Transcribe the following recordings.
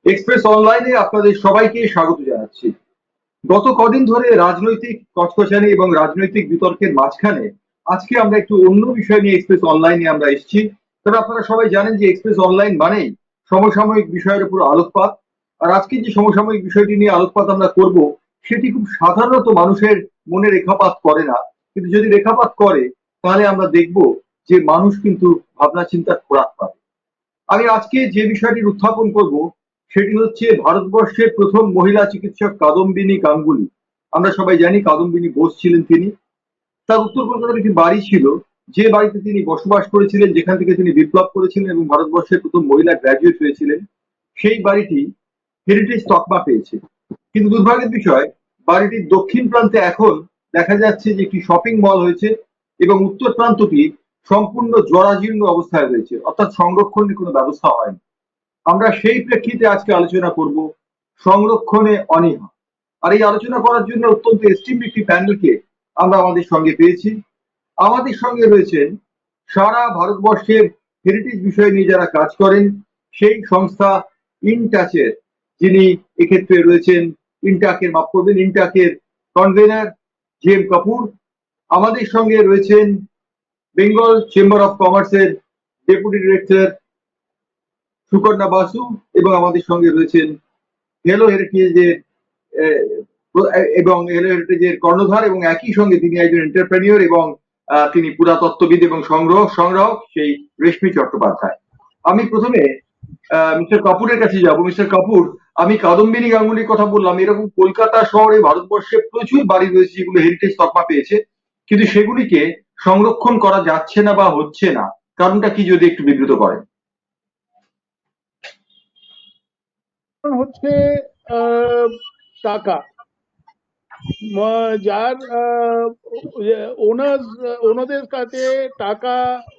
Express অনলাইনে আপনাদের সবাইকে স্বাগত জানাচ্ছি। গত কদিন ধরে রাজনৈতিক কচকচানি এবং রাজনৈতিক বিতর্কের মাঝখানে আজকে আমরা একটু অন্য বিষয় নিয়ে এক্সপ্রেস অনলাইনে আমরা এসেছি। তবে আপনারা সবাই জানেন যে এক্সপ্রেস অনলাইন মানেই সমসাময়িক বিষয়ের উপর আলোকপাত। আর আজকে যে সমসাময়িক বিষয়টি নিয়ে আলোকপাত আমরা করব, সেটি খুব সাধারণত মানুষের মনে রেখাপাত করে না, কিন্তু যদি রেখাপাত করে তাহলে আমরা দেখব যে মানুষ কিন্তু ভাবনা চিন্তার খোরাক পাবে। আমি আজকে যে বিষয়টির উত্থাপন করব সেটি হচ্ছে ভারতবর্ষের প্রথম মহিলা চিকিৎসক কাদম্বিনী গাঙ্গুলি। আমরা সবাই জানি কাদম্বিনী বোস ছিলেন তিনি। তার উত্তর কলকাতার একটি বাড়ি ছিল, যে বাড়িতে তিনি বসবাস করেছিলেন, যেখান থেকে তিনি বিপ্লব করেছিলেন এবং ভারতবর্ষের প্রথম মহিলা গ্র্যাজুয়েট হয়েছিলেন। সেই বাড়িটি হেরিটেজ তকমা পেয়েছে। কিন্তু দুর্ভাগ্যের বিষয়, বাড়িটির দক্ষিণ প্রান্তে এখন দেখা যাচ্ছে যে একটি শপিং মল হয়েছে এবং উত্তর প্রান্তটি সম্পূর্ণ জরাজীর্ণ অবস্থায় রয়েছে, অর্থাৎ সংরক্ষণের কোনো ব্যবস্থা হয়নি। আমরা সেই প্রেক্ষিতে আজকে আলোচনা করব সংরক্ষণে অনীহা। আর এই আলোচনা করার জন্য অত্যন্ত এস্টিম একটি প্যানেলকে আমরা আমাদের সঙ্গে পেয়েছি। আমাদের সঙ্গে রয়েছেন সারা ভারতবর্ষের হেরিটেজ বিষয় নিয়ে যারা কাজ করেন, সেই সংস্থা ইনটাচের যিনি এক্ষেত্রে রয়েছেন, ইনটাকের মাফ করবেন, ইনটাকের কনভেনার জি এম কাপুর। আমাদের সঙ্গে রয়েছেন বেঙ্গল চেম্বার অফ কমার্সের ডেপুটি ডিরেক্টর সুকন্যা বাসু, এবং আমাদের সঙ্গে রয়েছেন হেলো হেরিটেজের এবং হেলো হেরিটেজের কর্ণধার, এবং একই সঙ্গে তিনি একজন এন্টারপ্রেনিয়র এবং তিনি পুরাতত্ত্ববিদ এবং সংগ্রাহক, সেই রেশমি চট্টোপাধ্যায়। আমি প্রথমে মিস্টার কাপুরের কাছে যাব। মিস্টার কাপুর, আমি কাদম্বিনী গাঙ্গুলির কথা বললাম, এরকম কলকাতা শহরে ভারতবর্ষে প্রচুর বাড়ি রয়েছে যেগুলো হেরিটেজ তকমা পেয়েছে, কিন্তু সেগুলিকে সংরক্ষণ করা যাচ্ছে না বা হচ্ছে না। কারণটা কি, যদি একটু বিবৃত করেন। হচ্ছে টাকা। যার ওনাদের কাছে টাকা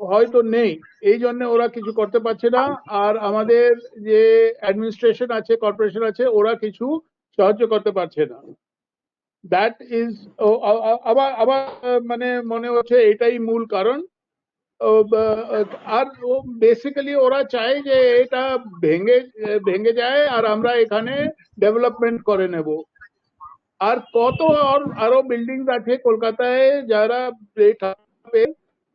হয়তো নেই, এই জন্য ওরা কিছু করতে পারছে না। আর আমাদের যে অ্যাডমিনিস্ট্রেশন আছে, কর্পোরেশন আছে, ওরা কিছু সাহায্য করতে পারছে না। দ্যাট ইজ আবার আবার মানে মনে হচ্ছে এটাই মূল কারণ। আর বেসিক্যালি ওরা চায় যে এটা ভেঙে ভেঙে যায় আর আমরা এখানে ডেভেলপমেন্ট করে নেব। আর কত আরো বিল্ডিং আছে কলকাতায় যারা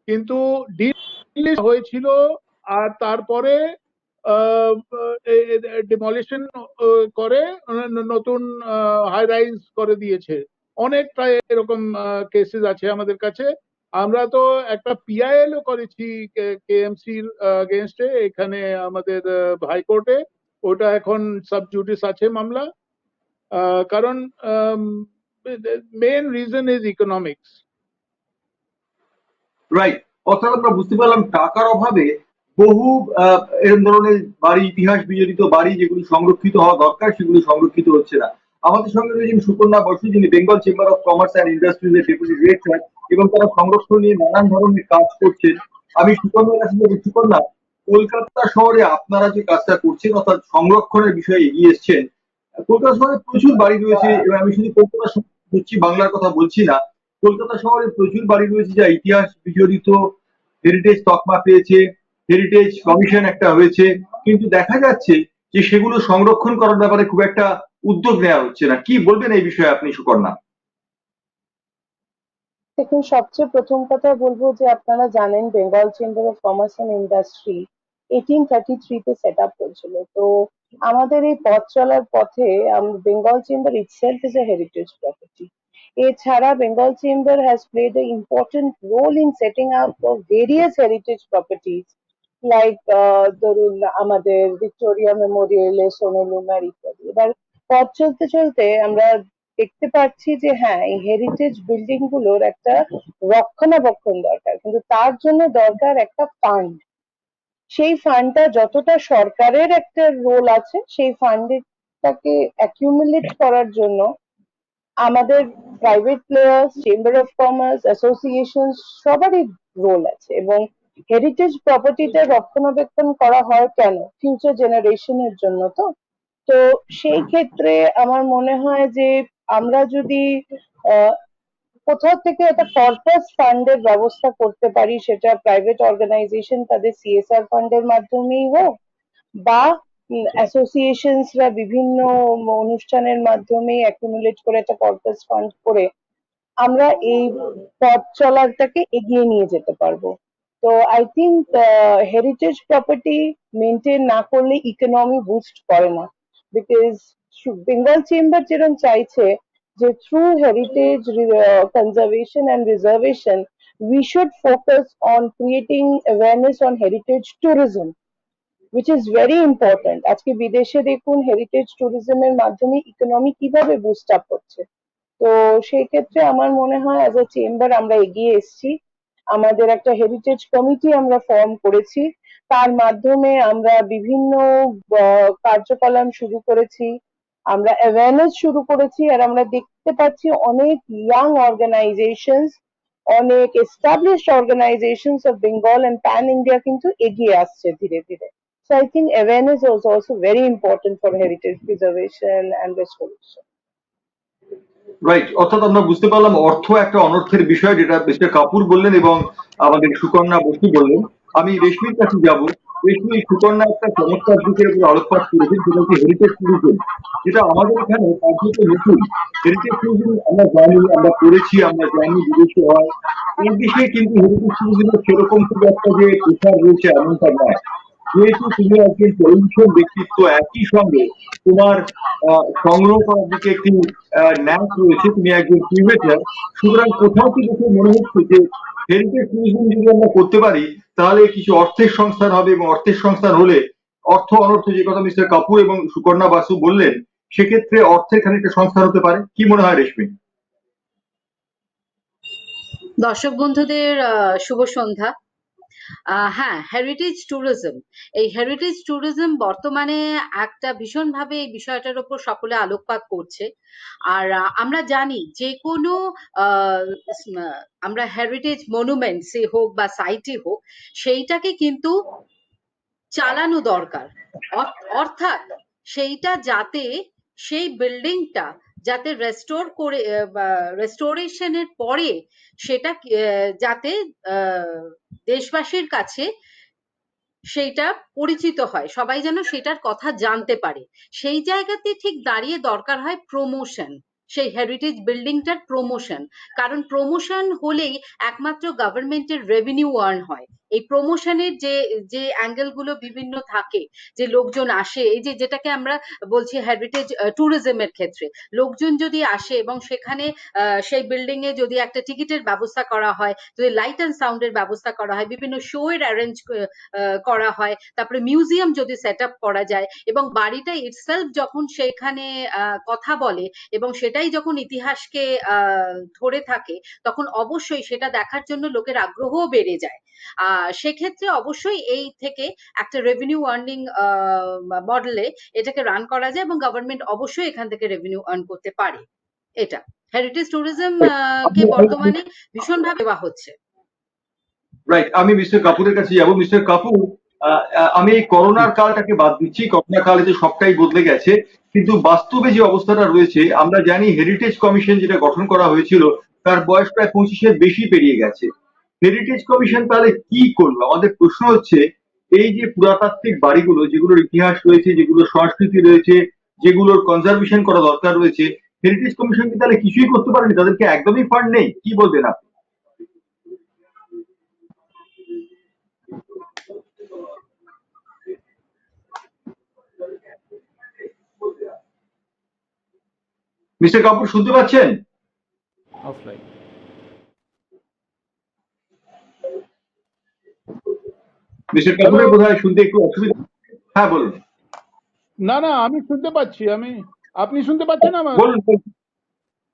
কিন্তু ডিল হয়েছিল আর তারপরে ডিমলিশন করে নতুন হাই রাইজ করে দিয়েছে। অনেকটা এরকম কেসেস আছে আমাদের কাছে। আমরা তো একটা পিআইএল ও করেছি কেএমসির এগেনস্টে এখানে আমাদের হাইকোর্টে। ওটা এখন সাব জুডিস আছে মামলা। কারণ main reason is economics. Right. অর্থাৎ আমরা বুঝতে পারলাম টাকার অভাবে বহু এরকম ধরনের বাড়ি, ইতিহাস বিজড়িত বাড়ি যেগুলি সংরক্ষিত হওয়া দরকার, সেগুলি সংরক্ষিত হচ্ছে না। আমাদের সঙ্গে রয়েছেন সুকন্যা বসু, যিনি Bengal chamber of commerce and industries এর ডেপুটি ডিরেক্টর, এবং তারা সংরক্ষণ নিয়ে নানান ধরনের কাজ করছেন। আমি সুকন্যার কাছে যাবো। সুকন্যা, কলকাতা শহরে আপনারা যে কাজটা করছেন, অর্থাৎ সংরক্ষণের বিষয়ে এগিয়ে এসছেন, কলকাতা শহরে প্রচুর বাড়ি রয়েছে, এবং আমি শুধু কলকাতা শহর বলছি, বাংলার কথা বলছি না। কলকাতা শহরে প্রচুর বাড়ি রয়েছে যা ইতিহাস বিজড়িত, হেরিটেজ তকমা পেয়েছে, হেরিটেজ কমিশন একটা হয়েছে, কিন্তু দেখা যাচ্ছে যে সেগুলো সংরক্ষণ করার ব্যাপারে খুব একটা উদ্যোগ নেওয়া হচ্ছে না। কি বলবেন এই বিষয়ে আপনি, সুকন্যা? দেখুন, সবচেয়ে প্রথম কথা বলবো যে আপনারা জানেন Bengal chamber of commerce and industry 1833 তে সেট আপ হয়েছিল। তো আমাদের এই পথ চলার পথে Bengal chamber itself is a heritage property. এছাড়া Bengal chamber has played a important role in setting up various heritage properties like ধরুন আমাদের ভিক্টোরিয়া মেমোরিয়াল, সোনালুমার ইত্যাদি। এবার পথ চলতে চলতে আমরা দেখতে পাচ্ছি যে হ্যাঁ, এই হেরিটেজ বিল্ডিং গুলোর একটা রক্ষণাবেক্ষণ দরকার, কিন্তু তার জন্য দরকার একটা ফান্ড। সেই ফান্ডটা যতটা সরকারের একটা রোল আছে, সেই ফান্ডটাকে অ্যাকিউমুলেট করার জন্য আমাদের private players, chamber of commerce, association সবারই রোল আছে। এবং হেরিটেজ প্রপার্টিটা রক্ষণাবেক্ষণ করা হয় কেন? ফিউচার জেনারেশনের জন্য। তো তো সেই ক্ষেত্রে আমার মনে হয় যে আমরা যদি আহ কোথাও থেকে একটা কর্পাস ফান্ডের ব্যবস্থা করতে পারি, সেটা প্রাইভেট অর্গানাইজেশন তাদের সিএসআর ফান্ডের মাধ্যমেই হোক, বা অ্যাসোসিয়েশনসরা বিভিন্ন অনুষ্ঠানের মাধ্যমে অ্যাকুমুলেট করে একটা কর্পাস ফান্ড করে আমরা এই পথ চলাটাকে এগিয়ে নিয়ে যেতে পারবো। তো I think heritage property maintain না করলে ইকোনমি বুস্ট করে না, বিকজ বেঙ্গল চেম্বার যেরকম চাইছে যে through heritage conservation and reservation we should focus on creating awareness on heritage tourism, which is very important. আজকে বিদেশে দেখুন হেরিটেজ ট্যুরিজমের মাধ্যমে ইকোনমি কিভাবে বুস্ট আপ হচ্ছে। তো সেই ক্ষেত্রে আমার মনে হয় অ্যাজ আ চেম্বার আমরা এগিয়ে এসেছি। আমাদের একটা হেরিটেজ কমিটি আমরা ফর্ম করেছি, তার মাধ্যমে আমরা বিভিন্ন কার্যকলাপ শুরু করেছি, আমরা অ্যাওয়ারনেস শুরু করেছি, আর আমরা দেখতে পাচ্ছি অনেক ইয়াং অর্গানাইজেশনস, অনেক established organisations of Bengal and pan India কিন্তু এগিয়ে আসছে ধীরে ধীরে। So I think awareness is also very important for heritage preservation and restoration. Right, অর্থাৎ আমরা বুঝতে পারলাম অর্থ একটা অনর্থের বিষয়, যেটা মিস্টার কাপুর বললেন এবং আমাদের সুকন্যা বসু বললেন। আমি রেশমির কাছে যাব। রেশমি, সুকন্যা একটা চমৎকার দিকের উপর আলোকপাত করেছেন, সেটা হচ্ছে হেরিটেজ ট্যুরিজম, যেটা আমাদের এখানে কার্যত নতুন। হেরিটেজ ট্যুরিজম আমরা জানি, আমরা পড়েছি, আমরা জানি বিদেশে হয়। এই দেশে কিন্তু হেরিটেজ ট্যুরিজমের সেরকম খুব একটা যে প্রচার রয়েছে এমনটা নয়। যেহেতু তুমি একজন টেলিভিশন ব্যক্তিত্ব, একই সঙ্গে তোমার সংগ্রহ করার দিকে একটি ন্যাক রয়েছে, তুমি একজন কিউরেটার, সুতরাং কোথাও কি দেখে মনে হচ্ছে যে হেরিটেজ ট্যুরিজম যদি আমরা করতে পারি তাহলে কিছু অর্থের সংস্থান হবে, এবং অর্থের সংস্থান হলে অর্থ অনর্থ যে কথা মিস্টার কাপুর এবং সুকন্যা বাসু বললেন, সেক্ষেত্রে অর্থের খানিকটা সংস্থান হতে পারে। কি মনে হয় রেশমি? দর্শক বন্ধুদের শুভ সন্ধ্যা। হ্যাঁ, হেরিটেজ ট্যুরিজম, এই হেরিটেজ ট্যুরিজম বর্তমানে একটা ভীষণভাবে এই বিষয়টার উপর সকলে আলোকপাত করছে। আর আমরা জানি যে কোনো আমরা হেরিটেজ মনুমেন্টসই হোক বা সাইটই হোক, সেইটাকে কিন্তু চালানো দরকার। অর্থাৎ সেইটা যাতে সেই বিল্ডিংটা যাতে রেস্টোর করে রেস্টোরেশনের পরে সেটা যাতে দেশবাসীর কাছে সেইটা পরিচিত হয়, সবাই যেন সেটার কথা জানতে পারে। সেই জায়গাতে ঠিক দাঁড়িয়ে দরকার হয় প্রমোশন, সেই হেরিটেজ বিল্ডিংটার প্রমোশন। কারণ প্রমোশন হলেই একমাত্র গভর্নমেন্টের রেভিনিউ আর্ন হয়। এই প্রমোশনের যে যে অ্যাঙ্গেল গুলো বিভিন্ন থাকে, যে লোকজন আসে, এই যে যেটাকে আমরা বলছি হেরিটেজ ট্যুরিজমের ক্ষেত্রে, লোকজন যদি আসে এবং সেখানে সেই বিল্ডিং এ যদি একটা টিকিটের ব্যবস্থা করা হয়, যদি লাইট অ্যান্ড সাউন্ডের ব্যবস্থা করা হয়, বিভিন্ন শো এর অ্যারেঞ্জ করা হয়, তারপরে মিউজিয়াম যদি সেট আপ করা যায়, এবং বাড়িটা ইটসেলফ যখন সেখানে কথা বলে এবং সেটাই যখন ইতিহাসকে ধরে থাকে, তখন অবশ্যই সেটা দেখার জন্য লোকের আগ্রহও বেড়ে যায়। সেক্ষেত্রে অবশ্যই এই থেকে একটা রেভিনিউ আর্নিং মডেলে এটাকে রান করা যায়, এবং গভর্নমেন্ট অবশ্যই এখান থেকে রেভিনিউ আর্ন করতে পারে। এটা হেরিটেজ ট্যুরিজম কে বর্তমানে ভীষণভাবে দেওয়া হচ্ছে। রাইট, আমি মিস্টার কাপুরের কাছে যাবো। মিস্টার কাপুর, আমি এই করোনার কালটাকে বাদ দিচ্ছি, করোনা কালে যে সবটাই বদলে গেছে, কিন্তু বাস্তবে যে অবস্থাটা রয়েছে, আমরা জানি হেরিটেজ কমিশন যেটা গঠন করা হয়েছিল তার বয়স প্রায় 25-এর বেশি পেরিয়ে গেছে। হেরিটেজ কমিশন তাহলে কি করলো? আমাদের প্রশ্ন হচ্ছে, এই যে পুরাতাত্ত্বিক বাড়িগুলো, যেগুলোর ইতিহাস রয়েছে, যেগুলোর সংস্কৃতি রয়েছে, যেগুলোর কনজারভেশন করা দরকার রয়েছে, হেরিটেজ কমিশন কি তাহলে কিছুই করতে পারেনি? তাদেরকে একদমই ফান্ড নেই? কি বলবেন আপনি? মিস্টার কাপুর শুনতে পাচ্ছেন? অফলাইন। মিস্টার কাপুরের বোধহয় শুনতে একটু অসুবিধা। হ্যাঁ, বলুন। না না, আমি শুনতে পাচ্ছি। আপনি শুনতে পাচ্ছেন আমার? বলুন।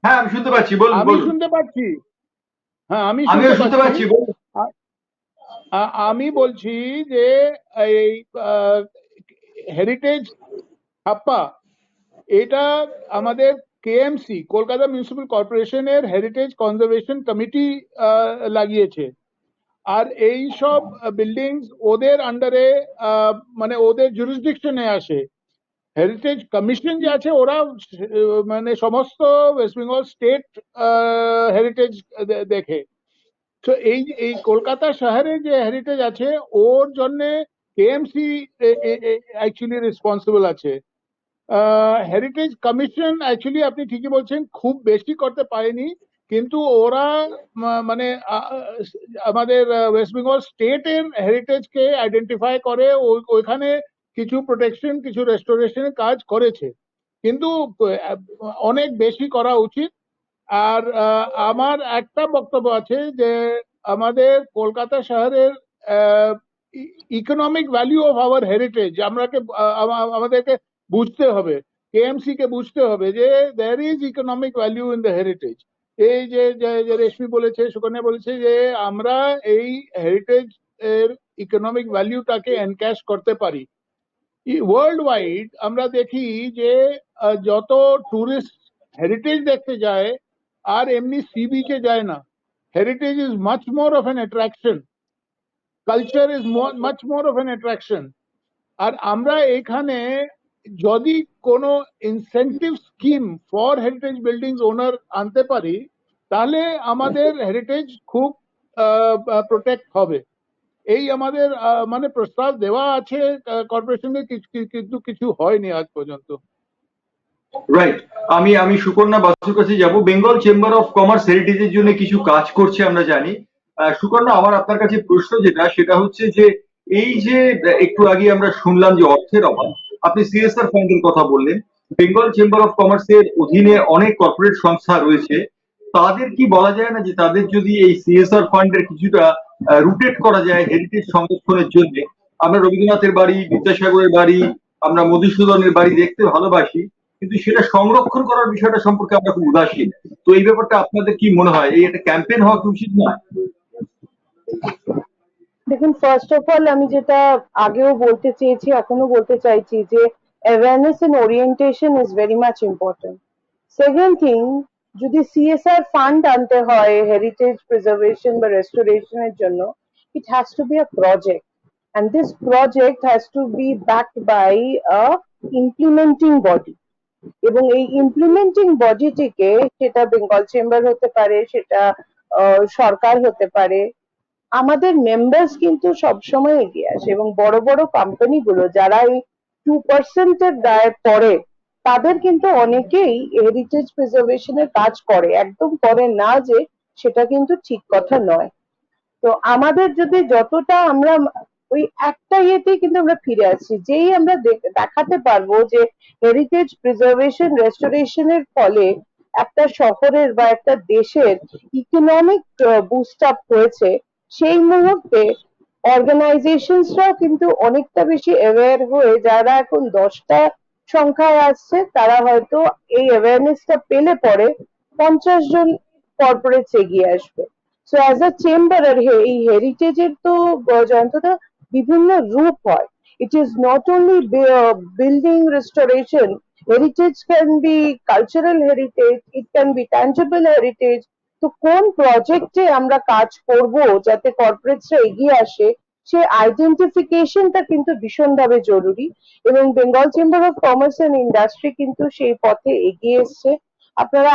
হ্যাঁ, আমি শুনতে পাচ্ছি, বলুন আমি বলুন। শুনতে পাচ্ছি। হ্যাঁ, আমি আমিও শুনতে শুনতে পাচ্ছি, পাচ্ছি। বলুন। আমি বলছি যে এই হেরিটেজ হাপ্পা, এটা আমাদের কেএমসি, কলকাতা মিউনিসিপ্যাল কর্পোরেশনের হেরিটেজ কনজারভেশন কমিটি লাগিয়েছে। আর এই সব বিল্ডিংস ওদের আন্ডারে, মানে ওদের জুরিসডিকশনে আসে। হেরিটেজ কমিশন যে আছে, ওরা মানে সমস্ত ওয়েস্ট বেঙ্গল স্টেট হেরিটেজ দেখে। তো এই কলকাতা শহরে যে হেরিটেজ আছে, ওর জন্যে কেএমসি অ্যাকচুয়ালি রেসপন্সিবল আছে। হেরিটেজ কমিশন অ্যাকচুয়ালি আপনি ঠিকই বলছেন খুব বেশি করতে পারেনি, কিন্তু ওরা মানে আমাদের ওয়েস্ট বেঙ্গল স্টেটের হেরিটেজকে আইডেন্টিফাই করে ওইখানে কিছু প্রোটেকশন কিছু রেস্টোরেশনের কাজ করেছে, কিন্তু অনেক বেশি করা উচিত। আর আমার একটা বক্তব্য আছে যে আমাদের কলকাতা শহরের economic value of our heritage আমাদেরকে বুঝতে হবে, কেএমসি কে বুঝতে হবে যে there is economic value in the heritage. এই যে রেশমি বলেছে, সুকন্যা বলেছে যে আমরা এই হেরিটেজ এর ইকোনমিক ভ্যালুটাকে এনক্যাশ করতে পারি। ওয়ার্ল্ড ওয়াইড আমরা দেখি যে যত টুরিস্ট হেরিটেজ দেখতে যায় আর এমনি সি বিচে যায় না। Heritage is much more of an attraction, culture is much more of an attraction. আর আমরা এখানে যদি কোনো incentive scheme for heritage buildings owner আনতে পারি তাহলে আমাদের হেরিটেজ খুব প্রোটেক্ট হবে। এই আমাদের মানে প্রস্তাব দেওয়া আছে কর্পোরেশনে, কিন্তু কিছু হয়নি আজ পর্যন্ত। রাইট, আমি সুকন্যা বাসুর কাছে যাব। বেঙ্গল চেম্বার অফ কমার্স হেরিটেজের জন্য কিছু কাজ করছে আমরা জানি। সুকন্যা, আমার আপনার কাছে প্রশ্ন সেটা হচ্ছে যে এই যে একটু আগে আমরা শুনলাম যে অর্থের অভাব, আপনি সিএসআর ফান্ডের কথা বললেন। বেঙ্গল চেম্বার অফ কমার্সের অধীনে অনেক কর্পোরেট সংস্থা রয়েছে, তাদের কি বলা যায় না যে তাদের যদি এই সিএসআর ফান্ডের কিছুটা রুটেট করা যায় হেরিটেজ সংরক্ষণের জন্য? আমরা রবীন্দ্রনাথের বাড়ি, বিদ্যাসাগরের বাড়ি, আমরা মধুসূদনের বাড়ি দেখতে ভালোবাসি, কিন্তু সেটা সংরক্ষণ করার বিষয়টা সম্পর্কে আমরা খুব উদাসীন। তো এই ব্যাপারটা আপনাদের কি মনে হয়, এই একটা ক্যাম্পেইন হওয়া কি উচিত নয়? দেখুন, ফার্স্ট অফ অল আমি যেটা আগেও বলতে চেয়েছি এখনো বলতে চাইছি যে awareness and orientation is very much important. Second thing, যদি সিএসআর ফান্ড আনতে হয় হেরিটেজ প্রিজার্ভেশন বা রেস্টোরেশনের জন্য, it has to be a project, and this project has to be backed by a implementing body, এবং এই ইমপ্লিমেন্টিং বডিটিকে, সেটা Bengal chamber হতে পারে, সেটা সরকার হতে পারে, আমাদের মেম্বার্স কিন্তু সবসময় এগিয়ে আসে। এবং বড় বড় কোম্পানিগুলো যারা এই 2% এর দায়ে পড়ে তাদের কিন্তু অনেকেই হেরিটেজ প্রিজার্ভেশনের কাজ করে, একদম করে না যে সেটা কিন্তু ঠিক কথা নয়। তো আমাদের যদি যতটা আমরা ওই একটা ইয়েতেই কিন্তু আমরা ফিরে আসছি, যেই আমরা দেখাতে পারবো যে হেরিটেজ প্রিজার্ভেশন রেস্টোরেশনের ফলে একটা শহরের বা একটা দেশের ইকোনমিক বুস্ট আপ হয়েছে, সেই মুহূর্তে অর্গানাইজেশনসরাও কিন্তু অনেকটা বেশি অ্যাওয়্যার হয়ে, যারা এখন 10টা সংখ্যায় আসছে তারা হয়তো এই অ্যাওয়ারনেসটা পেলে পরে 50 জন কর্পোরেটস এগিয়ে আসবে। সো অ্যাজ আ চেম্বার এই হেরিটেজের তো জয়ন্তদা বিভিন্ন রূপ হয়। ইট is not only building restoration, heritage can be cultural heritage, it can be tangible heritage. তো কোন প্রজেক্টে আমরা কাজ করব যাতে কর্পোরেটসরা এগিয়ে আসে, সে আইডেন্টিফিকেশনটা কিন্তু ভীষণভাবে জরুরি, এবং Bengal chamber of commerce and industry কিন্তু সেই পথে এগিয়ে এসছে। আপনারা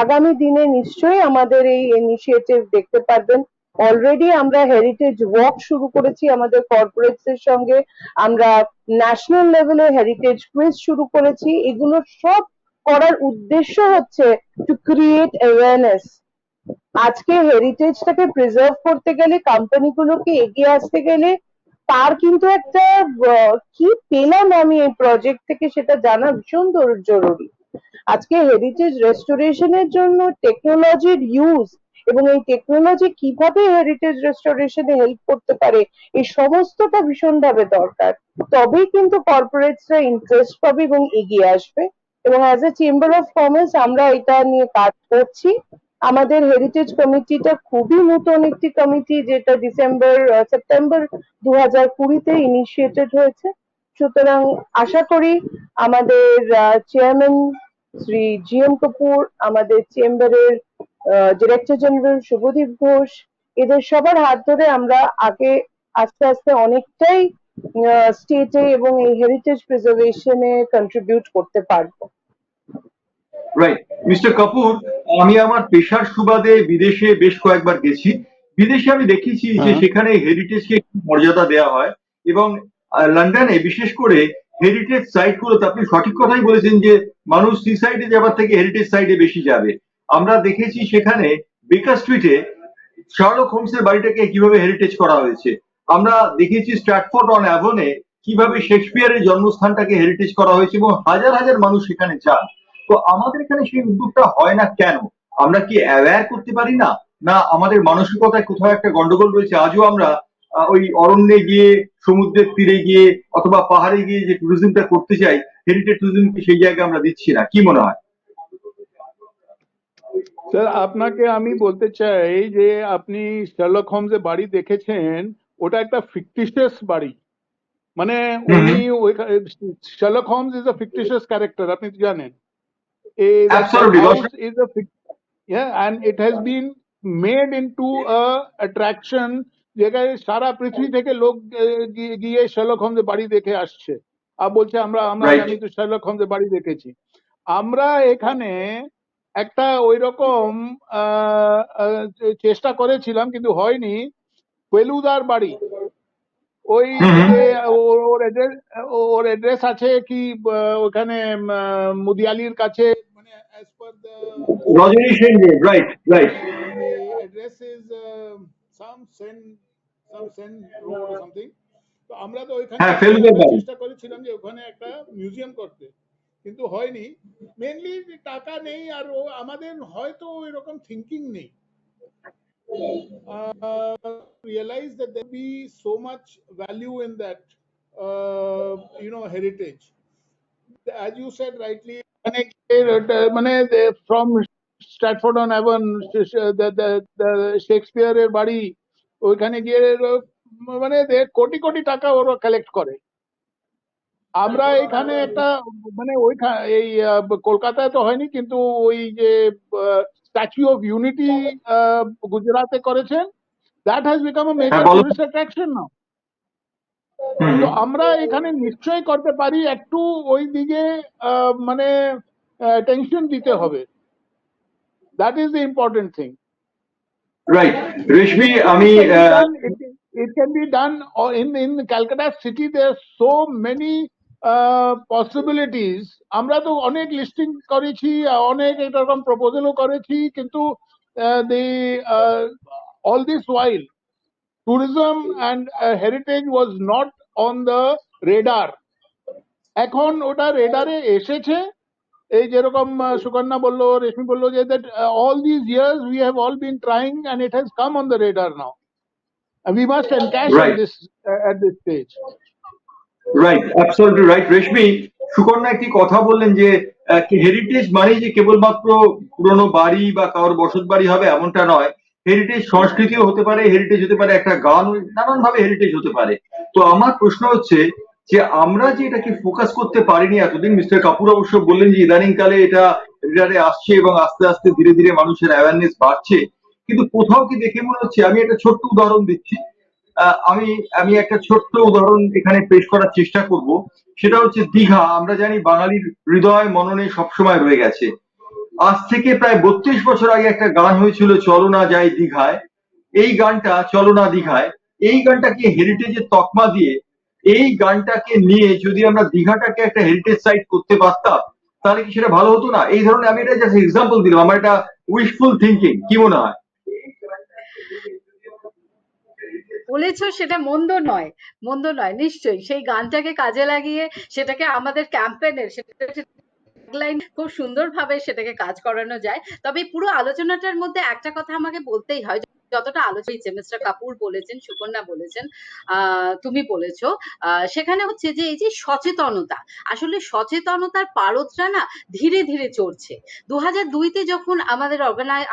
আগামী দিনে নিশ্চয়ই আমাদের এই ইনিশিয়েটিভ দেখতে পারবেন। অলরেডি আমরা হেরিটেজ ওয়াক শুরু করেছি আমাদের কর্পোরেটস এর সঙ্গে, আমরা ন্যাশনাল লেভেলে হেরিটেজ কুইজ শুরু করেছি। এগুলো সব করার উদ্দেশ্য হচ্ছে টু ক্রিয়েট অ্যাওয়ারনেস। আজকে হেরিটেজটাকে প্রিজার্ভ করতে গেলে, কোম্পানিগুলোকে এগিয়ে আসতে গেলে, তার কিন্তু একটা কি পেলাম আমি এই প্রজেক্ট থেকে সেটা জানা ভীষণ জরুরি। আজকে হেরিটেজ রেস্টোরেশনের জন্য টেকনোলজির ইউজ এবং এই টেকনোলজি কিভাবে হেরিটেজ রেস্টোরেশনে হেল্প করতে পারে, এই সমস্তটা ভীষণভাবে দরকার। তবেই কিন্তু কর্পোরেটসরা ইন্টারেস্ট পাবে এবং এগিয়ে আসবে। এবং as a chamber of commerce আমরা এটা নিয়ে কাজ করছি। আমাদের হেরিটেজ কমিটিটা খুবই নতুন একটি কমিটি, যেটা সেপ্টেম্বর 2020-তে ইনিশিয়েটেড হয়েছে। সুতরাং আশা করি আমাদের চেয়ারম্যান শ্রী জিএম কাপুর, আমাদের চেম্বারের ডিরেক্টর জেনারেল শুভদীপ ঘোষ, এদের সবার হাত ধরে আমরা আগে আস্তে আস্তে অনেকটাই স্টেটে এবং এই হেরিটেজ প্রিজার্ভেশনে কন্ট্রিবিউট করতে পারবো। রাইট, মিস্টার কাপুর, আমি আমার পেশার সুবাদে বিদেশে বেশ কয়েকবার গেছি। বিদেশে আমি দেখেছি যে সেখানে হেরিটেজকে একটু মর্যাদা দেওয়া হয় এবং লন্ডনে বিশেষ করে হেরিটেজ সাইট গুলোতে আপনি সঠিক কথাই বলেছেন যে মানুষ সি সাইডে যাবার থেকে হেরিটেজ সাইডে বেশি যাবে। আমরা দেখেছি সেখানে বেকার স্ট্রিটে শার্লক হোমসের বাড়িটাকে কিভাবে হেরিটেজ করা হয়েছে। আমরা দেখেছি স্ট্র্যাটফোর্ড অন অ্যাভনে কিভাবে শেক্সপিয়ারের জন্মস্থানটাকে হেরিটেজ করা হয়েছে এবং হাজার হাজার মানুষ সেখানে যান। তো আমাদের এখানে সেই উদ্যোগটা হয় না কেন? আমরা কি অ্যাওয়্যার করতে পারি না, না আমাদের মানসিকতায় কোথাও একটা গন্ডগোল রয়েছে? আজও আমরা ওই অরণ্যে গিয়ে, সমুদ্রের তীরে গিয়ে অথবা পাহাড়ে গিয়ে যে ট্যুরিজমটা করতে চাই, হেরিটেজ ট্যুরিজমকে সেই জায়গায় আমরা দিচ্ছি না, কি মনে হয়? স্যার, আপনাকে আমি বলতে চাই যে আপনি শার্লক হোমসের বাড়ি দেখেছেন, ওটা একটা ফিকটিশিয়াস বাড়ি। মানে উনি Sherlock Holmes is a fictitious character, আপনি তো জানেন। Absolutely. House is a yeah, and it has been made into a attraction যেখানে সারা পৃথিবী থেকে লোক গিয়ে শার্লক হোমসের বাড়ি দেখে আসছে আর বলছে Right. আমি তো শার্লক হোমসের বাড়ি দেখেছি। আমরা এখানে একটা ওই রকম চেষ্টা করেছিলাম কিন্তু হয়নি, ফেলুদার বাড়ি। ওই যে ওর অ্যাড্রেস আছে কি ওখানে মুদিয়ালির কাছে, মানে as per the Rajani Sen road, right right. the address is some sen road or something. তো আমরা তো ওইখানে হ্যাঁ, ফেলুদার বাড়ি। চেষ্টা করেছিলাম যে ওখানে একটা মিউজিয়াম করতে, কিন্তু হয়নি। মেনলি টাকা নেই, আর আমাদের হয়তো এরকম থিঙ্কিং নেই। Realize that there be so much value in that heritage. As you said rightly, from Stratford on Avon, the Shakespeare এর বাড়ি, ওইখানে গিয়ে মানে কোটি কোটি টাকা ওরা কালেক্ট করে। আমরা এখানে একটা মানে এই কলকাতায় তো হয়নি, কিন্তু ওই যে স্ট্যাচু অফ ইউনিটি গুজরাটে করেছেন, that has become a major tourist attraction now. তো আমরা এখানে নিশ্চয়ই করতে পারি, একটু ওই দিকে মানে টেনশন দিতে হবে। That is the important thing. Right. Reshmi, আমি it can be done in Calcutta city. There are so many possibilities. আমরা তো অনেক লিস্টিং করেছি, অনেক এরকম প্রপোজালও করেছি, কিন্তু all this while tourism and heritage was not on the radar. এখন ওটা রেডারে এসেছে। এই যেরকম সুকন্যা বললো, রেশমি বললো যে that all these years we have all been trying and it has come on the radar now. And we must encash Right. on this at this stage. Right, absolutely right. Reshmi, Sukanya একটি কথা বললেন যে হেরিটেজ মানে যে কেবলমাত্র পুরনো বাড়ি বা কারোর বসত বাড়ি হবে এমনটা নয়। হেরিটেজ সংস্কৃতিও হতে পারে, হেরিটেজ হতে পারে একটা গান, নানান ভাবে হেরিটেজ হতে পারে। তো আমার প্রশ্ন হচ্ছে যে আমরা যে এটাকে ফোকাস করতে পারিনি এতদিন, মিস্টার কাপুর অবশ্য বললেন যে ইদানিং কালে এটা রিডারে আসছে এবং আস্তে আস্তে ধীরে ধীরে মানুষের অ্যাওয়ারনেস বাড়ছে, কিন্তু কোথাও কি দেখে মনে হচ্ছে, আমি একটা ছোট্ট উদাহরণ দিচ্ছি, আমি একটা ছোট্ট উদাহরণ এখানে পেশ করার চেষ্টা করব। সেটা হচ্ছে দীঘা। আমরা জানি বাঙালির হৃদয় মননে সবসময় রয়ে গেছে। আজ থেকে প্রায় 32 বছর আগে একটা গান হয়েছিল, চলো না যাই দীঘায়। এই গানটা, চলো না দীঘায়, এই গানটাকে হেরিটেজের তকমা দিয়ে, এই গানটাকে নিয়ে যদি আমরা দীঘাটাকে একটা হেরিটেজ সাইট করতে পারতাম, তাহলে কি সেটা ভালো হতো না? এই ধরনের, আমি এটা জাস্ট এক্সাম্পল দিলাম, আমার এটা উইশফুল থিঙ্কিং, কি মনে হয়? বলেছো, সেটা মন্দ নয়, মন্দ নয় নিশ্চয়ই। সেই গানটাকে কাজে লাগিয়ে সেটাকে আমাদের ক্যাম্পেনের লাইন খুব সুন্দরভাবে সেটাকে কাজ করানো যায়। তবে পুরো আলোচনাটার মধ্যে একটা কথা আমাকে বলতেই হয়, যতটা আলোচনা হয়েছে, মিস্টার কাপুর বলেছেন, সুকন্যা বলেছেন, তুমি বলেছো, সেখানে হচ্ছে যে এই যে সচেতনতা, আসলে সচেতনতার পারদটা না ধীরে ধীরে চড়ছে। 2002-তে যখন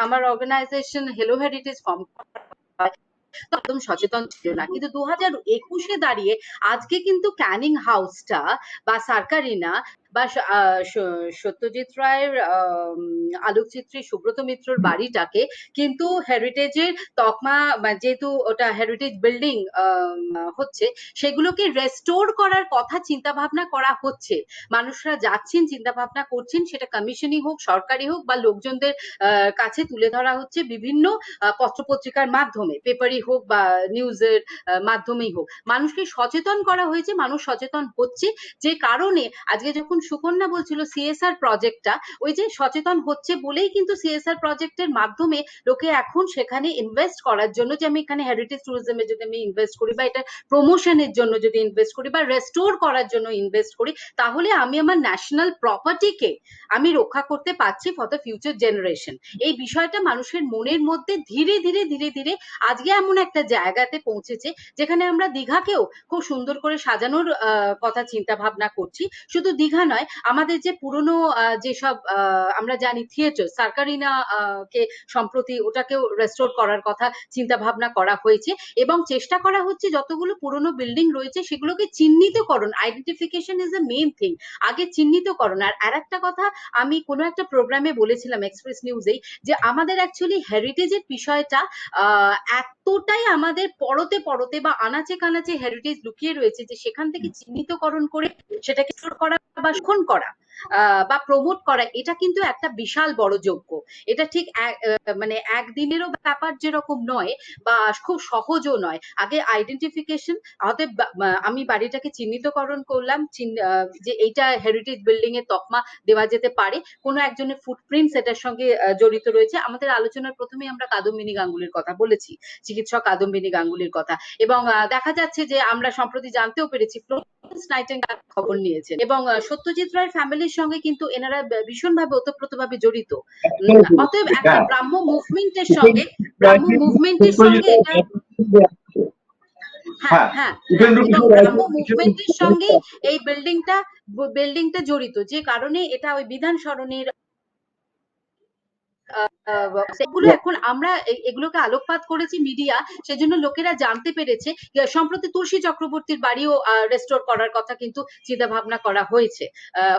আমার অর্গানাইজেশন হেলো হেরিটেজ ফর্ম একদম সচেতন ছিল না, কিন্তু 2021-এ দাঁড়িয়ে আজকে কিন্তু ক্যানিং হাউসটা বা সার্কারিনা বা সত্যজিৎ রায়ের আলোকচিত্রী সুব্রত মিত্রর বাড়িটাকে কিন্তু হেরিটেজের তকমা যেহেতু ওটা হেরিটেজ বিল্ডিং হচ্ছে, সেগুলোকে রেস্টোর করার কথা চিন্তা ভাবনা করা হচ্ছে। মানুষরা যাচ্ছেন, চিন্তা ভাবনা করছেন, সেটা কমিশনই হোক, সরকারি হোক, বা লোকজনদের কাছে তুলে ধরা হচ্ছে বিভিন্ন পত্রপত্রিকার মাধ্যমে, পেপারই হোক বা নিউজের মাধ্যমেই হোক। মানুষকে সচেতন করা হয়েছে, মানুষ সচেতন হচ্ছে, যে কারণে আজকে যখন সুকন্যা বলছিল সিএসআর প্রজেক্টটা, ওই যে সচেতন হচ্ছে বলেই কিন্তু সিএসআর প্রজেক্টের মাধ্যমে লোকে এখন সেখানে ইনভেস্ট করার জন্য, যে আমি এখানে হেরিটেজ ট্যুরিজমে যদি আমি ইনভেস্ট করি, বা এটা প্রমোশনের জন্য যদি ইনভেস্ট করি, বা রেস্টোর করার জন্য ইনভেস্ট করি, তাহলে আমি আমার ন্যাশনাল প্রপার্টিকে আমি রক্ষা করতে পারছি ফর দ্য ফিউচার জেনারেশন। এই বিষয়টা মানুষের মনের মধ্যে ধীরে ধীরে ধীরে ধীরে আজকে এমন একটা জায়গাতে পৌঁছেছে, যেখানে আমরা দীঘাকেও খুব সুন্দর করে সাজানোর কথা চিন্তা ভাবনা করছি। শুধু দীঘা নয়, আমাদের যে পুরনো যেসব আমরা জানি থিয়েটার, সার্কারিনা কে সম্প্রতি ওটাকেও রেস্টোর করার কথা চিন্তা ভাবনা করা হয়েছে, এবং চেষ্টা করা হচ্ছে যতগুলো পুরনো বিল্ডিং রয়েছে সেগুলোকে চিহ্নিতকরণ, identification is a main thing, আগে চিহ্নিতকরণ। আর একটা কথা আমি কোনো একটা প্রোগ্রামে বলেছিলাম এক্সপ্রেস নিউজেই, যে আমাদের অ্যাকচুয়ালি হেরিটেজের বিষয়টা এতটাই আমাদের পরতে পরতে বা আনাচে কানাচে হেরিটেজ লুকিয়ে রয়েছে, যে সেখান থেকে চিহ্নিতকরণ করে সেটাকে স্টোর করা বা সংরক্ষণ করা বা প্রমোট করা, এটা কিন্তু একটা বিশাল বড় যজ্ঞ। এটা ঠিক মানে একদিনেরও ব্যাপার যেরকম নয়, বা খুব সহজও নয়। আগে আইডেন্টিফিকেশন, অতএব আমি বাড়িটাকে চিহ্নিতকরণ করলাম, যে এইটা হেরিটেজ বিল্ডিং এর তকমা দেওয়া যেতে পারে, কোনো একজনের ফুটপ্রিন্ট এটার সঙ্গে জড়িত রয়েছে। আমাদের আলোচনার প্রথমেই আমরা কাদম্বিনী গাঙ্গুলির কথা বলেছি, চিকিৎসক কাদম্বিনী গাঙ্গুলির কথা, এবং দেখা যাচ্ছে যে আমরা সম্প্রতি জানতেও পেরেছি ফ্লোরেন্স নাইটিঙ্গেল খবর নিয়েছেন, এবং সত্যজিৎ রায়ের ফ্যামিলির সঙ্গে কিন্তু এনারা ভীষণভাবে ওতপ্রোতভাবে জড়িত। অতএব একটা ব্রাহ্ম মুভমেন্টের সঙ্গে এটা হ্যাঁ, এবং ব্রাহ্ম মুভমেন্টের সঙ্গে এই বিল্ডিংটা জড়িত, যে কারণে এটা ওই বিধান সরণির সেগুলো এখন আমরা এগুলোকে আলোকপাত করেছি মিডিয়া, সেজন্য লোকেরা জানতে পেরেছে। সম্প্রতি তুলসী চক্রবর্তীর বাড়িও রেস্টোর করার কথা কিন্তু চিন্তা ভাবনা করা হয়েছে,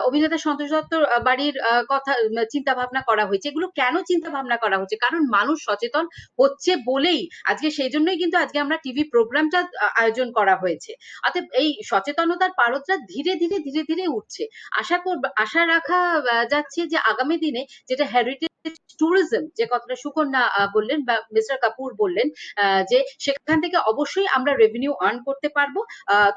অভিনেতা সন্তোষ দত্তর বাড়ির কথা চিন্তা ভাবনা করা হয়েছে। এগুলো কেন চিন্তা ভাবনা করা হচ্ছে? কারণ মানুষ সচেতন হচ্ছে বলেই আজকে, সেই জন্যই কিন্তু আজকে আমরা টিভি প্রোগ্রামটা আয়োজন করা হয়েছে। অতএব এই সচেতনতার পারদটা ধীরে ধীরে ধীরে ধীরে উঠছে। আশা রাখা যাচ্ছে যে আগামী দিনে যেটা হেরিটেজ ট্যুরিজম, যে কথাটা সুকন্যা বললেন বা মিস্টার কাপুর বললেন, যে সেখান থেকে অবশ্যই আমরা রেভিনিউ আর্ন করতে পারবো।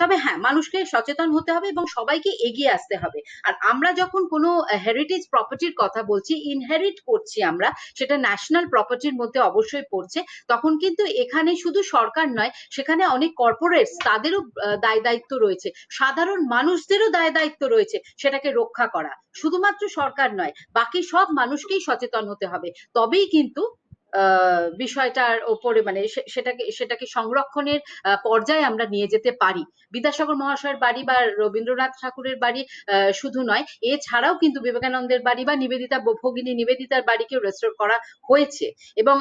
তবে হ্যাঁ, মানুষকে সচেতন হতে হবে এবং সবাইকে এগিয়ে আসতে হবে। আর আমরা যখন কোনো হেরিটেজ প্রপার্টির কথা বলছি, ইনহেরিট করছি আমরা, সেটা ন্যাশনাল প্রপার্টির মধ্যে অবশ্যই পড়ছে, তখন কিন্তু এখানে শুধু সরকার নয়, সেখানে অনেক কর্পোরেটস, তাদেরও দায় দায়িত্ব রয়েছে, সাধারণ মানুষদেরও দায় দায়িত্ব রয়েছে সেটাকে রক্ষা করা। শুধুমাত্র সরকার নয়, বাকি সব মানুষকেই সচেতন হতে হবে, তবেই কিন্তু বিষয়টার ওপরে মানে সেটাকে সংরক্ষণের পর্যায়ে আমরা নিয়ে যেতে পারি। বিদ্যাসাগর মহাশয়ের বাড়ি বা রবীন্দ্রনাথ ঠাকুরের বাড়ি শুধু নয়, এছাড়াও কিন্তু বিবেকানন্দের বাড়ি বা নিবেদিতা, ভগিনী নিবেদিতার বাড়িকেও রেস্টোর করা হয়েছে। এবং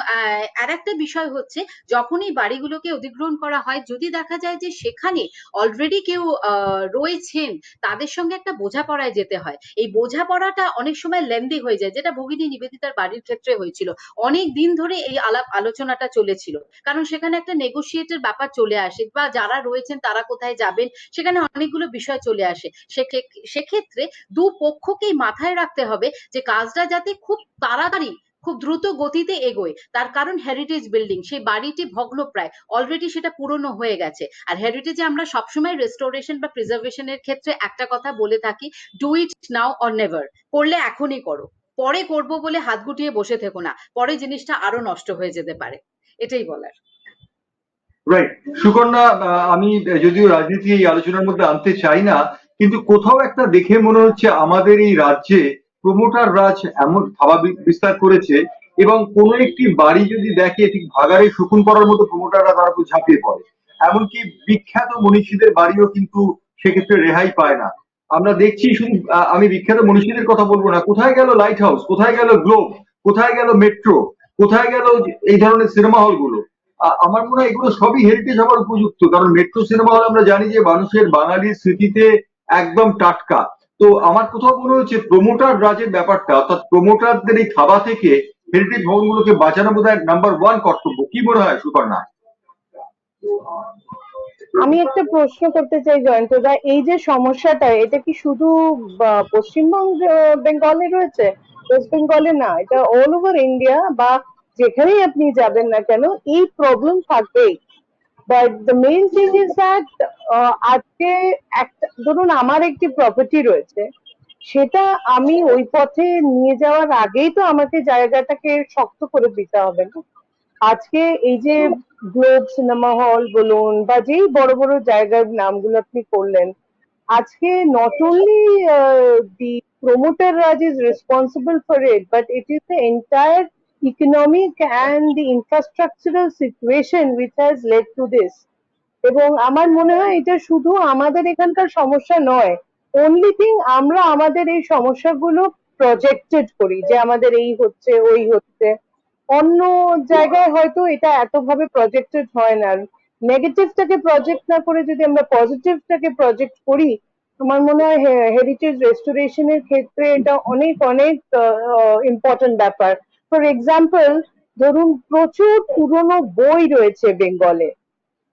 আর একটা বিষয় হচ্ছে, যখন এই বাড়িগুলোকে অধিগ্রহণ করা হয়, যদি দেখা যায় যে সেখানে অলরেডি কেউ রয়েছেন, তাদের সঙ্গে একটা বোঝাপড়ায় যেতে হয়। এই বোঝাপড়াটা অনেক সময় লেন্দি হয়ে যায়, যেটা ভগিনী নিবেদিতার বাড়ির ক্ষেত্রে হয়েছিল। অনেক দিন ধরে এই আলাপ আলোচনাটা চলেছিল, কারণ সেখানে একটা নেগোশিয়েটের ব্যাপার চলে আসে, বা যারা রয়েছেন তারা কোথায় যাবেন, সেখানে অনেকগুলো বিষয় চলে আসে। সেক্ষেত্রে দু পক্ষকেই মাথায় রাখতে হবে যে কাজটা যাতে খুব তাড়াতাড়ি, খুব দ্রুত গতিতে এগোয়। তার কারণ হেরিটেজ বিল্ডিং, সেই বাড়িটি ভগ্নপ্রায়, অলরেডি সেটা পুরনো হয়ে গেছে। আর হেরিটেজে আমরা সবসময় রেস্টোরেশন বা প্রিজার্ভেশনের ক্ষেত্রে একটা কথা বলে থাকি, do it now or never. করলে এখনই করো, পরে করব বলে হাত গুটিয়ে বসে থেকো না, পরে জিনিসটা আরো নষ্ট হয়ে যেতে পারে। এটাই বলার। রাইট। সুকন্যা, আমি যদিও রাজনীতি এই আলোচনার মধ্যে আনতে চাই না, কিন্তু কোথাও একটা দেখে মনে হচ্ছে আমাদের এই রাজ্যে প্রমোটার রাজ এমন থাবা বিস্তার করেছে, এবং কোনো একটি বাড়ি যদি দেখে ঠিক ভাগাড়ে শকুন করার মতো প্রমোটাররা তার উপর ঝাঁপিয়ে পড়ে। এমনকি বিখ্যাত মনীষীদের বাড়িও কিন্তু সেক্ষেত্রে রেহাই পায় না। আমরা দেখছি, শুধু আমি বিখ্যাত মনীষীদের কথা বলবো না, কোথায় গেল লাইট হাউস, কোথায় গেল গ্লোব, কোথায় গেল মেট্রো, কোথায় গেল এই ধরনের সিনেমা হলগুলো? আমার মনে হয় এগুলো সবই হেরিটেজ হওয়ার উপযুক্ত, কারণ মেট্রো সিনেমা হল আমরা জানি যে মানুষের বাঙালির স্মৃতিতে একদম টাটকা। তো তো আমার কোথাও মনে হচ্ছে প্রমোটার রাজের ব্যাপারটা, অর্থাৎ প্রমোটারদের এই থাবা থেকে হেরিটেজ ভবনগুলোকে বাঁচানো বোধহয় নাম্বার 1 কর্তব্য। কি মনে হয় সুকন্যা? আমি একটা প্রশ্ন করতে চাই জয়ন্তদা, এই যে সমস্যাটা, এটা কি শুধু পশ্চিমবঙ্গ বেঙ্গলে রয়েছে, ওয়েস্ট বেঙ্গলে না, এটা অল ওভার ইন্ডিয়া, বা যেখানেই আপনি যাবেন না কেন এই প্রবলেম থাকবেই। But the main thing is that আজকে একটা ধরুন আমার একটি প্রপার্টি রয়েছে, সেটা আমি ওই পথে নিয়ে যাওয়ার আগেই তো আমাকে জায়গাটাকে শক্ত করে দিতে হবে না? আজকে এই যে গ্লোব সিনেমা হল বলুন বা যেই বড় বড় জায়গার নামগুলো আপনি করলেন, আজকে not only the promoter Raj is responsible for it, but it is the entire economic and the infrastructural situation which has led to this. এবং আমার মনে হয় এটা শুধু আমাদের এখানকার সমস্যা নয়। অনলি থিং আমরা আমাদের এই সমস্যাগুলো প্রজেক্টেড করি যে আমাদের এই হচ্ছে ওই হচ্ছে, অন্য জায়গায় হয়তো এটা এতভাবে প্রজেক্টেড হয় না। নেগেটিভটাকে প্রজেক্ট না করে যদি আমরা পজিটিভটাকে প্রজেক্ট করি, আমার মনে হয় হেরিটেজ রেস্টোরেশনের ক্ষেত্রে এটা অনেক অনেক ইম্পর্টেন্ট ব্যাপার। ফর এক্সাম্পল, ধরুন প্রচুর পুরনো বই রয়েছে বেঙ্গলে,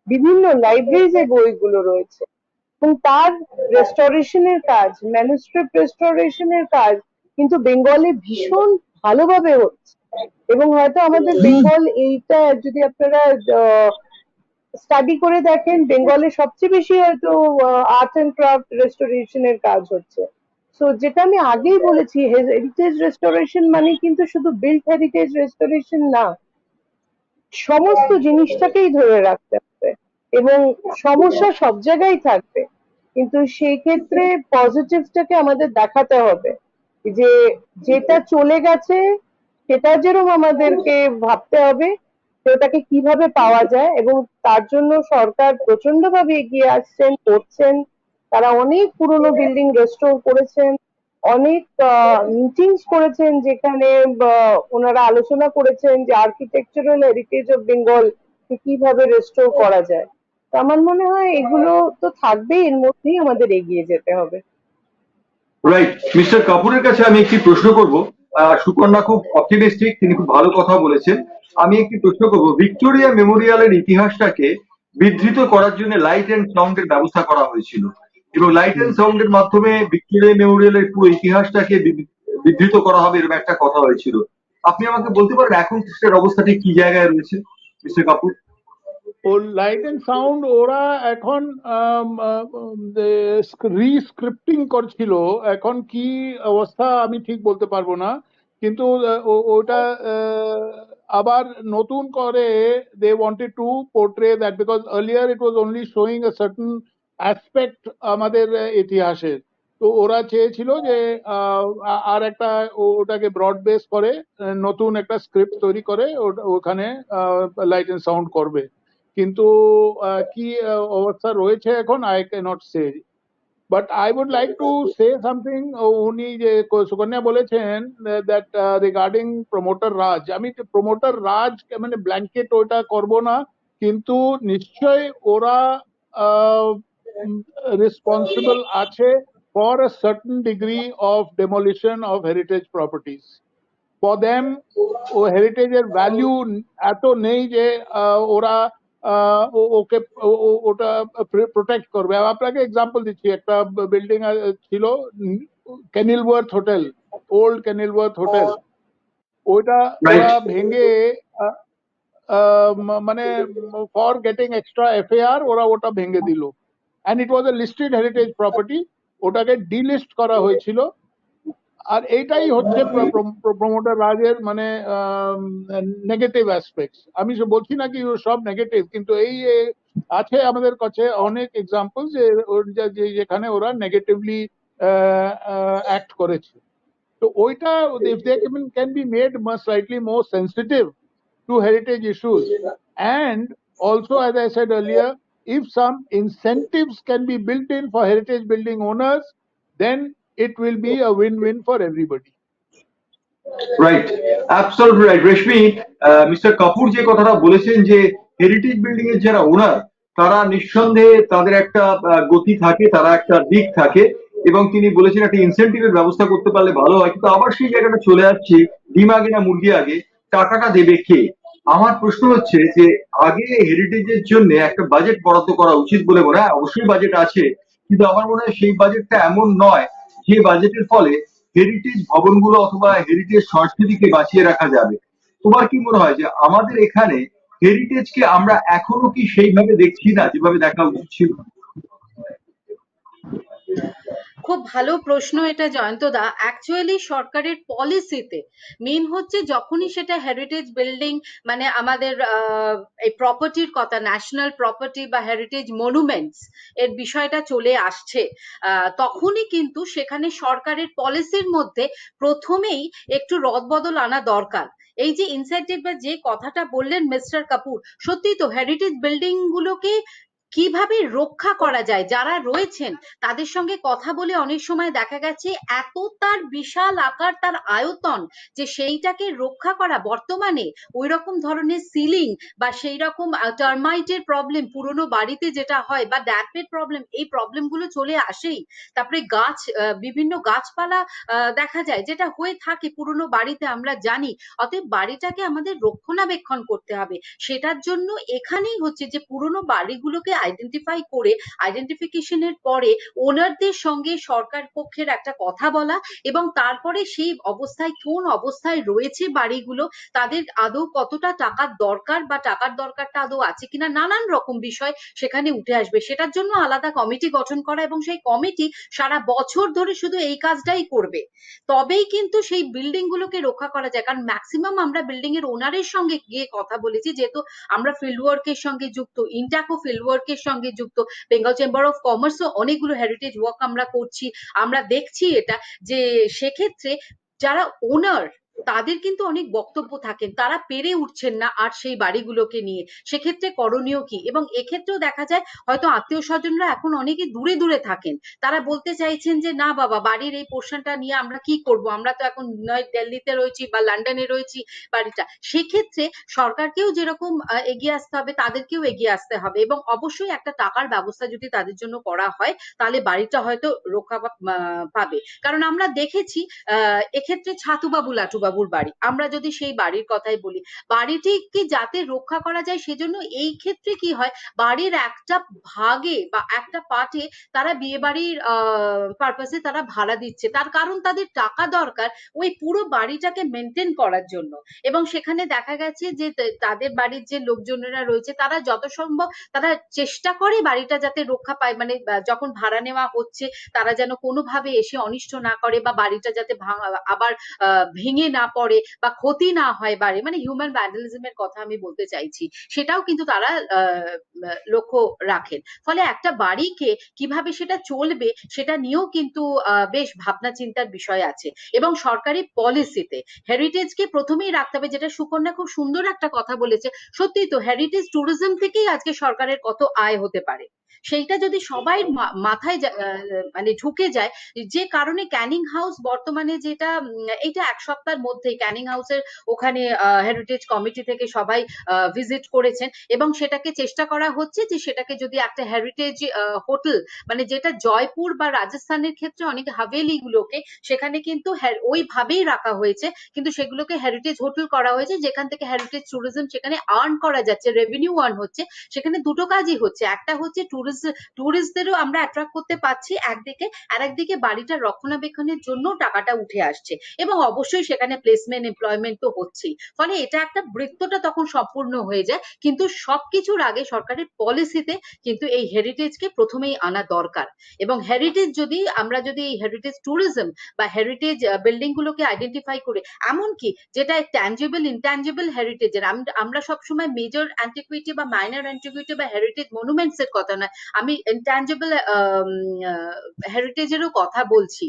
বিভিন্ন লাইব্রেরিজে বইগুলো রয়েছে, এবং তার রেস্টোরেশনের কাজ, ম্যানুস্ক্রিপ্ট রেস্টোরেশনের কাজ কিন্তু বেঙ্গলে ভীষণ ভালোভাবে হচ্ছে। এবং হয়তো আমাদের বেঙ্গল এইটা যদি আপনারা স্টাডি করে দেখেন, বেঙ্গলে সবচেয়ে বেশি হয়তো আর্ট এন্ড ক্রাফট রেস্টোরেশনের কাজ হচ্ছে। সো যেটা আমি আগেই বলেছি, হেরিটেজ রেস্টোরেশন মানে কিন্তু শুধু বিল্ড হেরিটেজ রেস্টোরেশন না, সমস্ত জিনিসটাকেই ধরে রাখতে হবে। এবং সমস্যা সব জায়গায় থাকবে, কিন্তু সেই ক্ষেত্রে পজিটিভটাকে আমাদের দেখাতে হবে যে যেটা চলে গেছে সেটা যেরকম আমাদেরকে ভাবতে হবে যে ওটাকে কিভাবে পাওয়া যায়। এবং তার জন্য সরকার প্রচন্ড ভাবে এগিয়ে আসছেন, করছেন। তারা অনেক পুরনো বিল্ডিং রেস্টোর করেছেন, অনেক মিটিংস করেছেন যেখানে ওনারা আলোচনা করেছেন যে আর্কিটেকচারাল হেরিটেজ অফ বেঙ্গল কিভাবে রেস্টোর করা যায়। তো আমার মনে হয় এগুলো তো থাকবেই, এর মধ্যেই আমাদের এগিয়ে যেতে হবে। রাইট। মিস্টার কাপুরের কাছে আমি একটি প্রশ্ন করব। সুকন্যা খুব অপটিমিস্টিক, তিনি খুব ভালো কথা বলেছেন। আমি একটি প্রশ্ন করব, ভিক্টোরিয়া মেমোরিয়ালের ইতিহাসটাকে বিধৃত করার জন্য লাইট এন্ড সাউন্ডের ব্যবস্থা করা হয়েছিল, এবং লাইট এন্ড সাউন্ডের মাধ্যমে ভিক্টোরিয়া মেমোরিয়ালের পুরো ইতিহাসটাকে বিধৃত করা হবে, এরকম একটা কথা হয়েছিল। আপনি আমাকে বলতে পারেন এখন সেটার অবস্থা ঠিক কি জায়গায় রয়েছে, মিস্টার কাপুর? ও লাইট এন্ড সাউন্ড ওরা এখন রিস্ক্রিপ্টিং করছিল, এখন কি অবস্থা আমি ঠিক বলতে পারবো না, কিন্তু ওটা আবার নতুন করে they wanted to portray that, because earlier it was only showing a certain aspect আমাদের ইতিহাসের। তো ওরা চেয়েছিল যে আর একটা ওটাকে ব্রড বেস করে নতুন একটা স্ক্রিপ্ট তৈরি করে ওখানে লাইট এন্ড সাউন্ড করবে। কিন্তু কি অবস্থা রয়েছে এখন I can't say, but I would like to say something. উনি যে সুকন্যা বলেছেন দ্যাট রিগার্ডিং প্রমোটার রাজ, আমি প্রমোটার রাজ মানে ব্ল্যাঙ্কেট ওইটা করব না, কিন্তু নিশ্চয় ওরা রেসপন্সিবল আছে for a certain degree of demolition of heritage properties. For them ও হেরিটেজের ভ্যালু এত নেই যে ওরা ওকে ওটা প্রোটেক্ট করবে। আপনাকে এক্সাম্পল দিচ্ছি, একটা বিল্ডিং ছিল কেনিলওয়ার্থ হোটেল, ওল্ড কেনিলওয়ার্থ হোটেল, ওইটা ওরা ভেঙে মানে ফর গেটিং এক্সট্রা এফএআর ওরা ওটা ভেঙে দিল, and it was A listed heritage property, ওটাকে ডিলিস্ট করা হয়েছিল। আর এইটাই হচ্ছে প্রমোটার রাজের মানে নেগেটিভ অ্যাসপেক্টস। আমি বলছি না কি সব নেগেটিভ, কিন্তু এই আছে আমাদের কাছে অনেক এক্সাম্পল যে যেখানে ওরা নেগেটিভলি অ্যাক্ট করেছে। তো ওইটা if they can be made slightly more sensitive to heritage issues, and also as I said earlier, if some incentives can be built in for heritage building owners, then it will be a win-win for everybody. Right, absolutely right. Reshmi, mister Kapoor যে কথাটা বলেছেন যে heritage building এর যারা ওনার, তারা নিঃসন্দেহে তাদের একটা গতি থাকে, তারা একটা দিক থাকে, এবং তিনি বলেছেন একটা ইনসেন্টিভের ব্যবস্থা করতে পারলে ভালো হয়, কিন্তু আবার সেই জায়গাটা চলে আসছে, ডিম আগে না মুরগি আগে, টাকাটা দেবে কে? আমার প্রশ্ন হচ্ছে যে আগে হেরিটেজের জন্য একটা বাজেট বরাদ্দ করা উচিত বলে মনে হয়। অবশ্যই বাজেট আছে, কিন্তু আমার মনে হয় সেই বাজেটটা এমন নয় যে বাজেটের ফলে হেরিটেজ ভবনগুলো অথবা হেরিটেজ সংস্কৃতিকে বাঁচিয়ে রাখা যাবে। তোমার কি মনে হয় যে আমাদের এখানে হেরিটেজকে আমরা এখনো কি সেইভাবে দেখছি না যেভাবে দেখা উচিত ছিল? খুব ভালো প্রশ্ন এটা জয়ন্তদা। অ্যাকচুয়ালি সরকারের পলিসিতে মেন হচ্ছে যখনই সেটা হেরিটেজ বিল্ডিং মানে আমাদের এই প্রপার্টির কথা, ন্যাশনাল প্রপার্টি বা হেরিটেজ মনুমেন্টস এর বিষয়টা চলে আসছে, তখনই কিন্তু সেখানে সরকারের পলিসির মধ্যে প্রথমেই একটু রদবদল আনা দরকার। এই যে ইনসেন্টিভ বা যে কথাটা বললেন মিস্টার কাপুর, সত্যি তো হেরিটেজ বিল্ডিং গুলোকে কিভাবে রক্ষা করা যায়, যারা রয়েছেন তাদের সঙ্গে কথা বলে অনেক সময় দেখা গেছে এত তার বিশাল আকার, তার আয়তন, যে সেইটাকে রক্ষা করা বর্তমানে ওই রকম ধরনের সিলিং বা সেই রকম টার্মাইটের প্রবলেম পুরনো বাড়িতে যেটা হয় বা ড্যাম্পের প্রবলেম, এই প্রবলেম গুলো চলে আসেই। তারপরে গাছ, বিভিন্ন গাছপালা দেখা যায় যেটা হয়ে থাকে পুরনো বাড়িতে, আমরা জানি। অতএব বাড়িটাকে আমাদের রক্ষণাবেক্ষণ করতে হবে। সেটার জন্য এখানেই হচ্ছে যে পুরনো বাড়িগুলোকে আইডেন্টিফাই করে, আইডেন্টিফিকেশনের পরে ওনারদের সঙ্গে সরকার পক্ষের একটা কথা বলা, এবং তারপরে সেই অবস্থায় কোন অবস্থায় রয়েছে বাড়িগুলো, তাদের আদৌ কতটা টাকার দরকার বা টাকার দরকারটা আদৌ আছে কিনা, নানান রকম বিষয় সেখানে উঠে আসবে। সেটার জন্য আলাদা কমিটি গঠন করা, এবং সেই কমিটি সারা বছর ধরে শুধু এই কাজটাই করবে, তবেই কিন্তু সেই বিল্ডিং গুলোকে রক্ষা করা যায়। কারণ ম্যাক্সিমাম আমরা বিল্ডিং এর ওনারের সঙ্গে গিয়ে কথা বলেছি, যেহেতু আমরা ফিল্ড ওয়ার্কের সঙ্গে যুক্ত, ইন্টাকো ফিল্ড ওয়ার্কের সঙ্গে যুক্ত, বেঙ্গল চেম্বার অফ কমার্সও অনেকগুলো হেরিটেজ ওয়ার্ক আমরা করছি, আমরা দেখছি এটা, যে সেক্ষেত্রে যারা ওনার তাদের কিন্তু অনেক বক্তব্য থাকেন, তারা পেরে উঠছেন না আর সেই বাড়িগুলোকে নিয়ে। সেক্ষেত্রে করণীয় কি? এবং এক্ষেত্রেও দেখা যায় হয়তো আত্মীয় স্বজনরা এখন অনেকে দূরে দূরে থাকেন, তারা বলতে চাইছেন যে না বাবা, বাড়ির এই পোর্শনটা নিয়ে আমরা কি করব, আমরা তো এখন নয় দিল্লিতে রয়েছি বা লন্ডনে রয়েছি, বাড়িটা। সেক্ষেত্রে সরকারকেও যেরকম এগিয়ে আসতে হবে, তাদেরকেও এগিয়ে আসতে হবে, এবং অবশ্যই একটা টাকার ব্যবস্থা যদি তাদের জন্য করা হয়, তাহলে বাড়িটা হয়তো রক্ষা পাবে। কারণ আমরা দেখেছি এক্ষেত্রে ছাতুবাবু লাটুবাবুর বাড়ি, আমরা যদি সেই বাড়ির কথাই বলি, বাড়িটিকে যাতে রক্ষা করা যায় সেজন্য এই ক্ষেত্রে কি হয়, বাড়ির একটা ভাগে বা একটা পার্টে তারা বিয়ে বাড়ির পারপাসে তারা ভাড়া দিচ্ছে, তার কারণ তাদের টাকা দরকার ওই পুরো বাড়িটাকে মেনটেন করার জন্য। এবং সেখানে দেখা গেছে যে তাদের বাড়ির যে লোকজনেরা রয়েছে তারা যত সম্ভব তারা চেষ্টা করে বাড়িটা যাতে রক্ষা পায়, মানে যখন ভাড়া নেওয়া হচ্ছে তারা যেন কোনোভাবে এসে অনিষ্ট না করে, বা বাড়িটা যাতে আবার ভেঙে না পড়ে বা ক্ষতি না হয় বাড়ি, মানে হিউম্যান ভ্যান্ডালিজমের কথা আমি বলতে চাইছি, সেটাও কিন্তু তারা লক্ষ্য রাখেন। ফলে একটা বাড়িকে কিভাবে সেটা চলবে সেটা নিয়েও কিন্তু বেশ ভাবনা চিন্তার বিষয় আছে। এবং সরকারি পলিসিতে হেরিটেজকে প্রথমেই রাখতে হবে, যেটা সুকন্যা খুব সুন্দর একটা কথা বলেছে। সত্যি তো, হেরিটেজ ট্যুরিজম থেকেই আজকে সরকারের কত আয় হতে পারে, সেইটা যদি সবাই মাথায় মানে ঢুকে যায়। যে কারণে ক্যানিং হাউস বর্তমানে যেটা এইটা এক সপ্তাহের মধ্যেই ক্যানিং হাউসের ওখানে হেরিটেজ কমিটি থেকে সবাই ভিজিট করেছেন, এবং সেটাকে চেষ্টা করা হচ্ছে যে সেটাকে যদি একটা হেরিটেজ হোটেল, মানে যেটা জয়পুর বা রাজস্থানের ক্ষেত্রে অনেক হাভেলি গুলোকে সেখানে কিন্তু ওইভাবেই রাখা হয়েছে, কিন্তু সেগুলোকে হেরিটেজ হোটেল করা হয়েছে, যেখান থেকে হেরিটেজ ট্যুরিজম সেখানে আর্ন করা যাচ্ছে, রেভিনিউ আর্ন হচ্ছে। সেখানে দুটো কাজই হচ্ছে, একটা হচ্ছে ট্যুরিস্টদেরও আমরা অ্যাট্রাক্ট করতে পারছি একদিকে, আর একদিকে বাড়িটার রক্ষণাবেক্ষণের জন্য টাকাটা উঠে আসছে, এবং অবশ্যই সেখানে প্লেসমেন্ট, এমপ্লয়মেন্ট তো হচ্ছেই। ফলে এটা একটা বৃত্তটা তখন সম্পূর্ণ হয়ে যায়। কিন্তু সবকিছুর আগে সরকারের পলিসিতে কিন্তু এই হেরিটেজকে প্রথমেই আনা দরকার। এবং হেরিটেজ যদি আমরা যদি এই হেরিটেজ ট্যুরিজম বা হেরিটেজ বিল্ডিং গুলোকে আইডেন্টিফাই করে, এমনকি যেটা ট্যাঞ্জেবল ইনট্যাঞ্জেবল হেরিটেজের, আমরা সবসময় মেজর অ্যান্টিকুইটি বা মাইনর অ্যান্টিকুইটি বা হেরিটেজ মনুমেন্টস এর কথা নয়, আমি ইনট্যাঞ্জেবল হেরিটেজেরও কথা বলছি।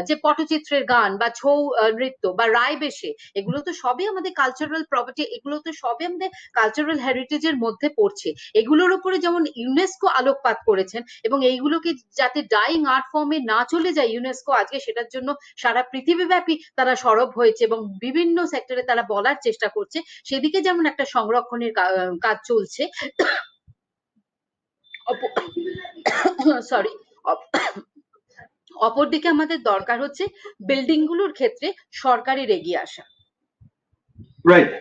যে পটচিত্রের গান বা ছৌ নৃত্য বা রায় বেশে, এগুলো তো সবই আমাদের কালচারাল প্রপার্টি, এগুলো তো সবই আমাদের কালচারাল হেরিটেজের মধ্যে পড়ছে। এগুলোর উপরে যেমন ইউনেস্কো আলোকপাত করেছেন, এবং এইগুলোকে যাতে ডাইং আর্ট ফর্মে না চলে যায়, ইউনেস্কো আজকে সেটার জন্য সারা পৃথিবীব্যাপী তারা সরব হয়েছে এবং বিভিন্ন সেক্টরে তারা বলার চেষ্টা করছে, সেদিকে যেমন একটা সংরক্ষণের কাজ চলছে। সরি, অপরদিকে আমাদের দরকার হচ্ছে বিল্ডিং গুলোর ক্ষেত্রে সরকারের এগিয়ে আসা। রাইট।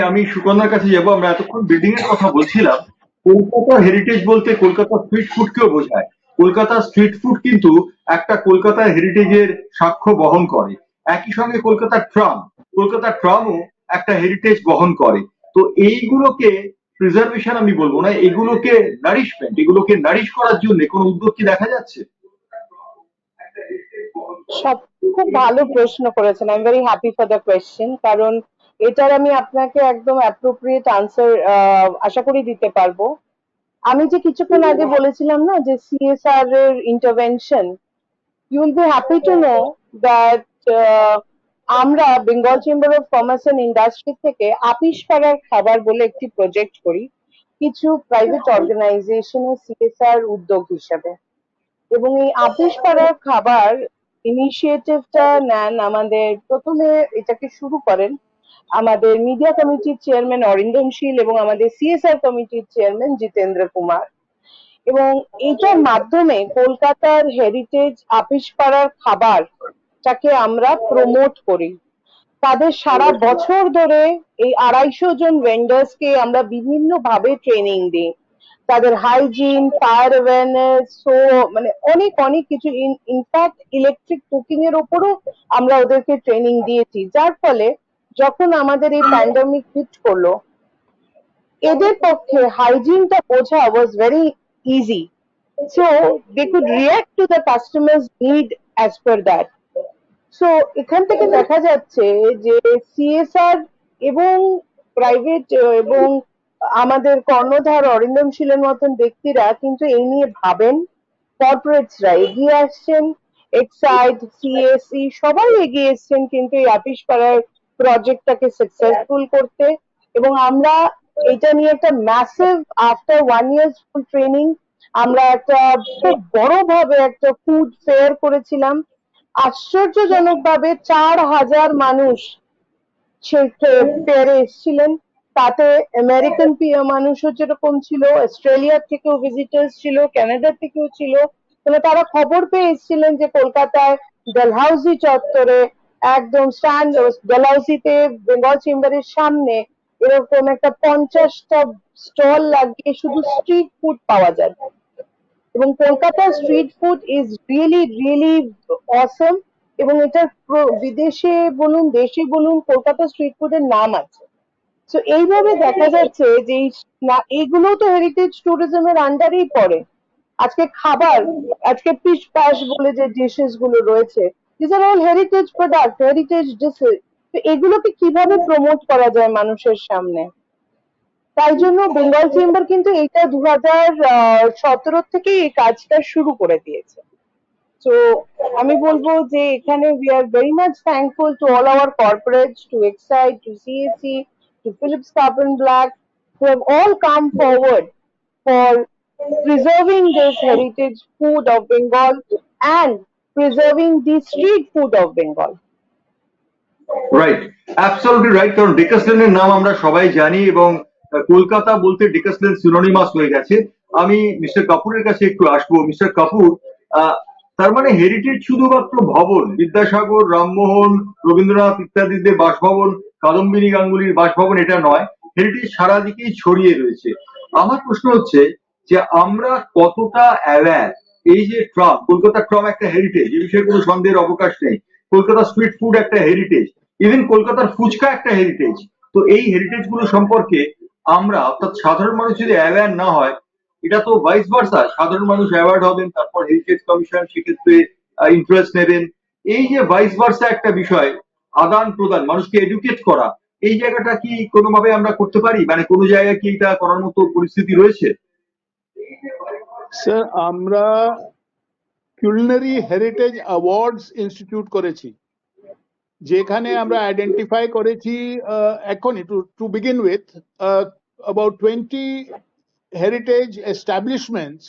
আমি সুকন্যার কাছে যাব। আমরা এতক্ষণ বিল্ডিং এর কথা বলছিলাম। কলকাতা হেরিটেজ বলতে কলকাতা স্ট্রিট ফুডকেও বোঝায়। কলকাতা স্ট্রিট ফুড কিন্তু একটা কলকাতার হেরিটেজের সাক্ষ্য বহন করে। একই সঙ্গে কলকাতার ট্রামও একটা হেরিটেজ বহন করে। তো এইগুলোকে প্রিজার্ভেশন আমি বলবো না, এগুলোকে এগুলোকে নারিশ করার জন্য কোনো উদ্যোগ কি দেখা যাচ্ছে? সব খুব ভালো প্রশ্ন করেছেন। I am very happy for the question, কারণ এটার আমি আপনাকে একদম অ্যাপ্রোপ্রিয়েট আনসার আশা করি দিতে পারবো। আমি যে কিছুক্ষণ আগে বলেছিলাম না যে সিএসআর এর intervention, you will be happy to know that আমরা Bengal chamber of commerce and industry থেকে আপিস পাড়ার খাবার বলে একটি প্রজেক্ট করি কিছু প্রাইভেট অর্গানাইজেশনের সিএসআর উদ্যোগ হিসাবে। এবং এই আপিস পাড়ার খাবার ইনিশিয়েটিভটা নেন আমাদের, প্রথমে এটাকে শুরু করেন আমাদের মিডিয়া কমিটির চেয়ারম্যান অরিন্দম শীল এবং আমাদের সিএসআর কমিটির চেয়ারম্যান জিতেন্দ্র কুমার। এবং এইটার মাধ্যমে কলকাতার হেরিটেজ আপিস পাড়ার খাবারটাকে আমরা প্রমোট করি। তাদের সারা বছর ধরে এই 250 জন ভেন্ডার্স কে আমরা বিভিন্ন ভাবে ট্রেনিং দিই। তাদের হাইজিন, ফায়ার অ্যাওয়ারনেস, মানে অনেক অনেক কিছু, ইনফ্যাক্ট ইলেকট্রিক কুকিং এর উপরও আমরা ওদেরকে ট্রেনিং দিয়েছি। যার ফলে যখন আমাদের এই প্যান্ডেমিক হিট করলো, এদের পক্ষে হাইজিনটা বোঝা was very easy, so they could react to the customer's need as per that. So এখান থেকে দেখা যাচ্ছে যে সিএসআর এবং প্রাইভেট এবং আমাদের কর্ণধার অরিন্দম শীলের মতন ব্যক্তিরা কিন্তু এই নিয়ে ভাবেন। কর্পোরেটসরা এগিয়ে আসছেন, এক্সাইড, সিএসই সবাই এগিয়ে এসছেন কিন্তু এই আপিস পাড়ার প্রজেক্টটাকে সাকসেসফুল করতে। এবং আমরা এটা নিয়ে একটা ম্যাসিভ, আফটার 1 year ফুল ট্রেনিং, আমরা একটা খুব বড় ভাবে একটা ফুড ফেয়ার করেছিলাম। আশ্চর্যজনক ভাবে 4,000 মানুষ সেই ফেয়ারে এসেছিলেন। তাতে আমেরিকান মানুষও যেরকম ছিল, অস্ট্রেলিয়া থেকেও ভিজিটার্স ছিল, কানাডা থেকেও ছিল। তাহলে তারা খবর পেয়ে এসেছিলেন যে কলকাতায় ডালহাউসি চত্বরে একদম ডালহাউসিতে বেঙ্গল চেম্বারের সামনে এরকম একটা 50টা স্টল লাগিয়ে শুধু স্ট্রিট ফুড পাওয়া যায়। এবং কলকাতার street food is really really awesome. এবং এটা বিদেশে বলুন দেশে বলুন কলকাতা স্ট্রিট ফুডের নাম আছে। তো এইভাবে দেখা যাচ্ছে যে এইগুলো তো হেরিটেজ ট্যুরিজমের আন্ডারেই পড়ে। আজকে খাবার, আজকে পিচ প্যাশ বলে যে ডিশেস গুলো রয়েছে, this are all heritage product, heritage dishes. তো এগুলোকে কিভাবে প্রমোট করা যায় মানুষের সামনে? তাই জন্য বেঙ্গল চেম্বার কিন্তু এইটা 2017 থেকে এই কাজটা শুরু করে দিয়েছে। তো আমি বলবো যে এখানে we are very much thankful to all our corporates, to Exide, to CSE, to Philips Carbon Black, who have all come forward for preserving this heritage food of Bengal and preserving the street food of Bengal. Right, absolutely right. কারণ ডেকাসলেনের নাম আমরা সবাই জানি এবং কলকাতা বলতে ডেকাসলেন synonymous হয়ে গেছে। আমি মিস্টার কাপুরের কাছে একটু আসবো। মিস্টার কাপুর, তার মানে হেরিটেজ শুধুমাত্র ভবন, বিদ্যাসাগর, রামমোহন, রবীন্দ্রনাথ ইত্যাদিদের বাসভবন, কাদম্বিনী গাঙ্গুলির বাসভবন এটা নয়, হেরিটেজ সারা দিকেই ছড়িয়ে রয়েছে। আমার প্রশ্ন হচ্ছে যে আমরা কতটা অ্যাওয়্যার, এই যে কলকাতা ট্রাম একটা হেরিটেজ, এই বিষয়ে কোনো সন্দেহের অবকাশ নেই। কলকাতা স্ট্রিট ফুড একটা হেরিটেজ, ইভেন কলকাতার ফুচকা একটা হেরিটেজ। তো এই হেরিটেজ গুলো সম্পর্কে আমরা, অর্থাৎ সাধারণ মানুষ যদি অ্যাওয়্যার না হয়, এটা তো ভাইস ভার্সা, সাধারণ মানুষ অ্যাওয়ার্ড হবেন, তারপর হেরিটেজ কমিশন সেক্ষেত্রে ইন্টারেস্ট নেবেন। এই যে ভাইস ভার্সা একটা বিষয়, আদান প্রদান, মানুষকে এডুকেট করা, এই জায়গাটা কি কোনোভাবে আমরা করতে পারি? মানে কোনো জায়গায় কি এটা করার মতো পরিস্থিতি রয়েছে? স্যার, আমরা কুলিনারি হেরিটেজ অ্যাওয়ার্ডস ইনস্টিটিউট করেছি, যেখানে আমরা আইডেন্টিফাই করেছি এখনই to begin with about 20 heritage establishments,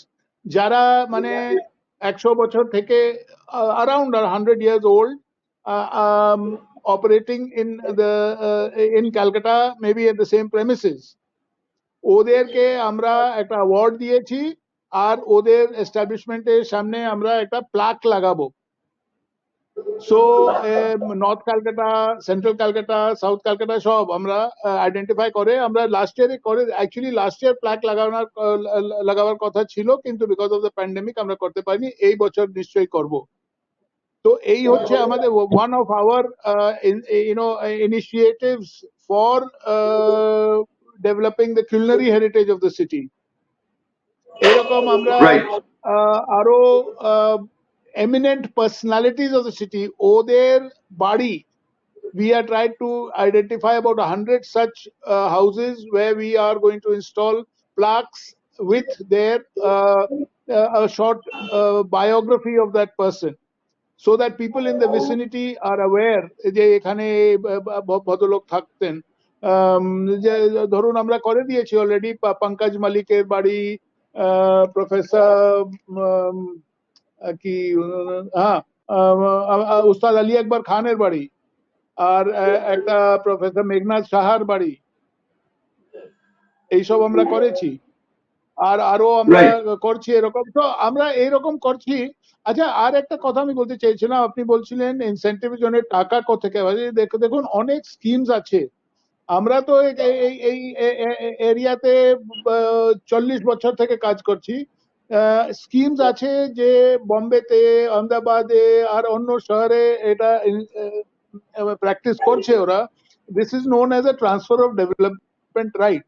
যারা মানে 100 বছর থেকে around 100 years old, operating in Calcutta, maybe at the same premises. ওদেরকে আমরা একটা অ্যাওয়ার্ড দিয়েছি আর ওদের এস্টাবলিশমেন্টের সামনে আমরা একটা প্লাক লাগাবো so north Calcutta, central Calcutta, south Calcutta সব আমরা আইডেন্টিফাই করে আমরা লাস্ট ইয়ারে করে অ্যাকচুয়ালি লাস্ট ইয়ার প্ল্যাক লাগাবার কথা ছিল, কিন্তু বিকজ অফ দ্য প্যান্ডেমিক আমরা করতে পারিনি। এই বছর নিশ্চয়ই করব। তো এই হচ্ছে আমাদের one of our initiatives for developing the culinary heritage of the city. এরকম আমরা রাইট। আরো eminent personalities of the city, ওদের বাড়ি, we are trying to identify about 100 such houses where we are going to install plaques with their a short biography of that person, so that people in the vicinity are aware যে এখানে ভদ্রলোক থাকতেন। যে ধরুন আমরা করে দিয়েছি already Pankaj মালিকের বাড়ি, প্রফেসর কি হ্যাঁ উস্তাদ আলী আকবর খানের বাড়ি, আর একটা প্রফেসর মেঘনাথ সাহার বাড়ি, এইসব আমরা করেছি। আর আরো আমরা করছি এরকম। তো আমরা এইরকম করছি। আচ্ছা, আর একটা কথা আমি বলতে চাইছিলাম, আপনি বলছিলেন ইনসেন্টিভের জন্য টাকা কোথেকে আসে। দেখুন অনেক স্কিমস আছে। আমরা তো এই এরিয়াতে 40 বছর থেকে কাজ করছি। স্কিমস আছে যে বোম্বেতে, আহমেদাবাদে আর অন্য শহরে এটা প্র্যাকটিস করছে ওরা। This is known as a transfer of development right.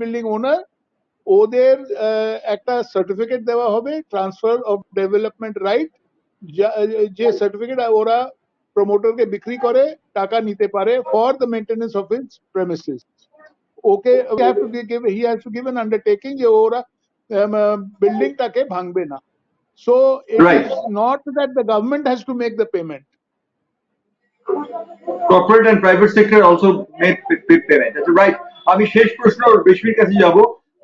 Building owner ওদের একটা সার্টিফিকেট দেওয়া হবে ট্রান্সফার অফ ডেভেলপমেন্ট রাইট, যে সার্টিফিকেট ওরা প্রমোটারকে বিক্রি করে টাকা নিতে পারে for the maintenance of his premises. Okay he has to give an undertaking যে ওরা বিল্ডিংটাকে ভাঙবে না। So it is not that the government has to make the payment. Corporate and private sector also make payment. আচ্ছা, right. আমি শেষ প্রশ্ন রেশমির কাছে যাব।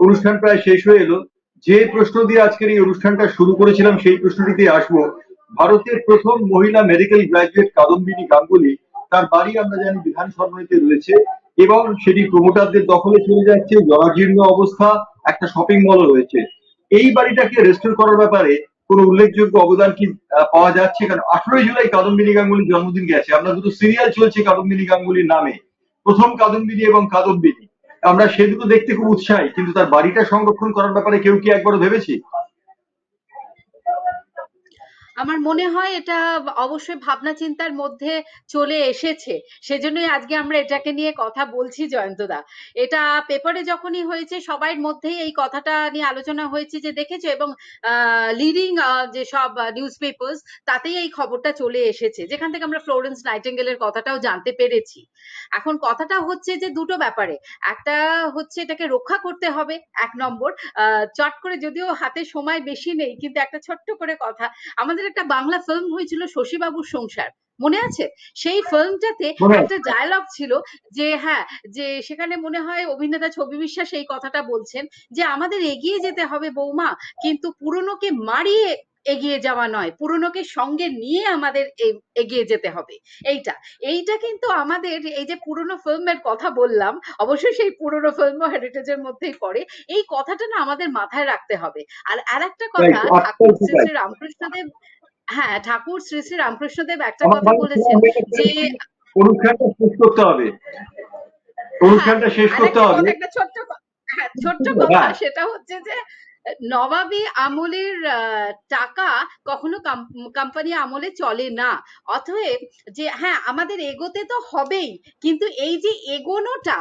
অনুষ্ঠান প্রায় শেষ হয়ে এলো। যে প্রশ্ন দিয়ে আজকের এই অনুষ্ঠানটা শুরু করেছিলাম সেই প্রশ্নটিতে আসবো। ভারতের প্রথম মহিলা মেডিকেল গ্রাজুয়েট কাদম্বিনী গাঙ্গুলি, তার বাড়ি আমরা জানি বিধান সরণিতে রয়েছে এবং সেটি প্রমোটারদের দখলে চলে যাচ্ছে, জরাজীর্ণ অবস্থা, একটা শপিং মলও রয়েছে। এই বাড়িটাকে রেস্টোর করার ব্যাপারে কোনো উল্লেখযোগ্য অবদান কি পাওয়া যাচ্ছে? কারণ 18 জুলাই কাদম্বিনী গাঙ্গুলির জন্মদিন গেছে, আমরা দুটো সিরিয়াল চলছে কাদম্বিনী গাঙ্গুলির নামে, প্রথম কাদম্বিনী এবং কাদম্বিনী। আমরা সে দুটো দেখতে খুব উৎসাহী, কিন্তু তার বাড়িটা সংরক্ষণ করার ব্যাপারে কেউ কি একবারও ভেবেছি? আমার মনে হয় এটা অবশ্যই ভাবনা চিন্তার মধ্যে চলে এসেছে, সেজন্যই আজকে আমরা এটাকে নিয়ে কথা বলছি জয়ন্তদা। এটা পেপারে যখনই হয়েছে সবার মধ্যেই এই কথাটা নিয়ে আলোচনা হয়েছে যে দেখেছো, এবং লিডিং যে সব নিউজ পেপার্স তাতেই এই খবরটা চলে এসেছে, যেখান থেকে আমরা ফ্লোরেন্স নাইটিঙ্গেলের কথাটাও জানতে পেরেছি। এখন কথাটা হচ্ছে যে দুটো ব্যাপারে, একটা হচ্ছে এটাকে রক্ষা করতে হবে 1 নম্বর। চট করে, যদিও হাতে সময় বেশি নেই, কিন্তু একটা ছোট্ট করে কথা, আমাদের একটা বাংলা ফিল্ম হয়েছিল শশীবাবুর সংসার, মনে আছে? সেই ফিল্মটাতে একটা ডায়ালগ ছিল যে হ্যাঁ, যে সেখানে মনে হয় অভিনেতা ছবি বিশ্বাস এই কথাটা বলছেন যে আমাদের এগিয়ে যেতে হবে বৌমা, কিন্তু পুরনোকে মারিয়ে এগিয়ে যাওয়া নয়, পুরনোকে সঙ্গে নিয়ে আমাদের এগিয়ে যেতে হবে। এইটা কিন্তু আমাদের এই যে পুরনো ফিল্মের কথা বললাম, অবশ্যই সেই পুরনো ফিল্ম হেরিটেজের মধ্যেই পড়ে, এই কথাটা না আমাদের মাথায় রাখতে হবে। আর আরেকটা কথা, ঠাকুর শ্রী শ্রী রামকৃষ্ণদেব, হ্যাঁ ঠাকুর শ্রী শ্রী রামকৃষ্ণদেব একটা কথা বলেছেন যে অনুষ্ঠানটা শেষ করতে হবে, অনুষ্ঠানটা শেষ করতে হবে। একটা ছোট্ট কথা, সেটা হচ্ছে যে নবাবী আমলের টাকা কখনো কোম্পানি আমলে চলে না। অতএব যে হ্যাঁ আমাদের এগোতে তো হবেই, কিন্তু এই যে এগোনোটা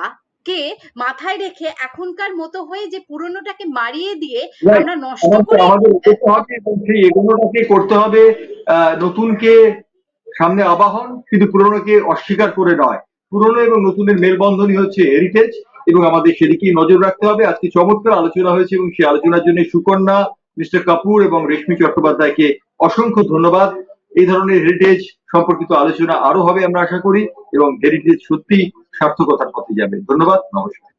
কে মাথায় রেখে এখনকার মতো হয়ে যে পুরনোটাকে মারিয়ে দিয়ে আমরা নষ্ট করে আমাদের সেই এগোনোটাকে করতে হবে, নতুনকে সামনে আবাহন, কিন্তু পুরনোকে অস্বীকার করে নয়। পুরনো এবং নতুনের মেলবন্ধনই হচ্ছে হেরিটেজ, এবং আমাদের সেদিকেই নজর রাখতে হবে। আজকে চমৎকার আলোচনা হয়েছে এবং সেই আলোচনার জন্য সুকন্যা, মিস্টার কাপুর এবং রেশমি চট্টোপাধ্যায়কে অসংখ্য ধন্যবাদ। এই ধরনের হেরিটেজ সম্পর্কিত আলোচনা আরো হবে আমরা আশা করি, এবং হেরিটেজ সত্যি সার্থকতার পথে যাবে। ধন্যবাদ, নমস্কার।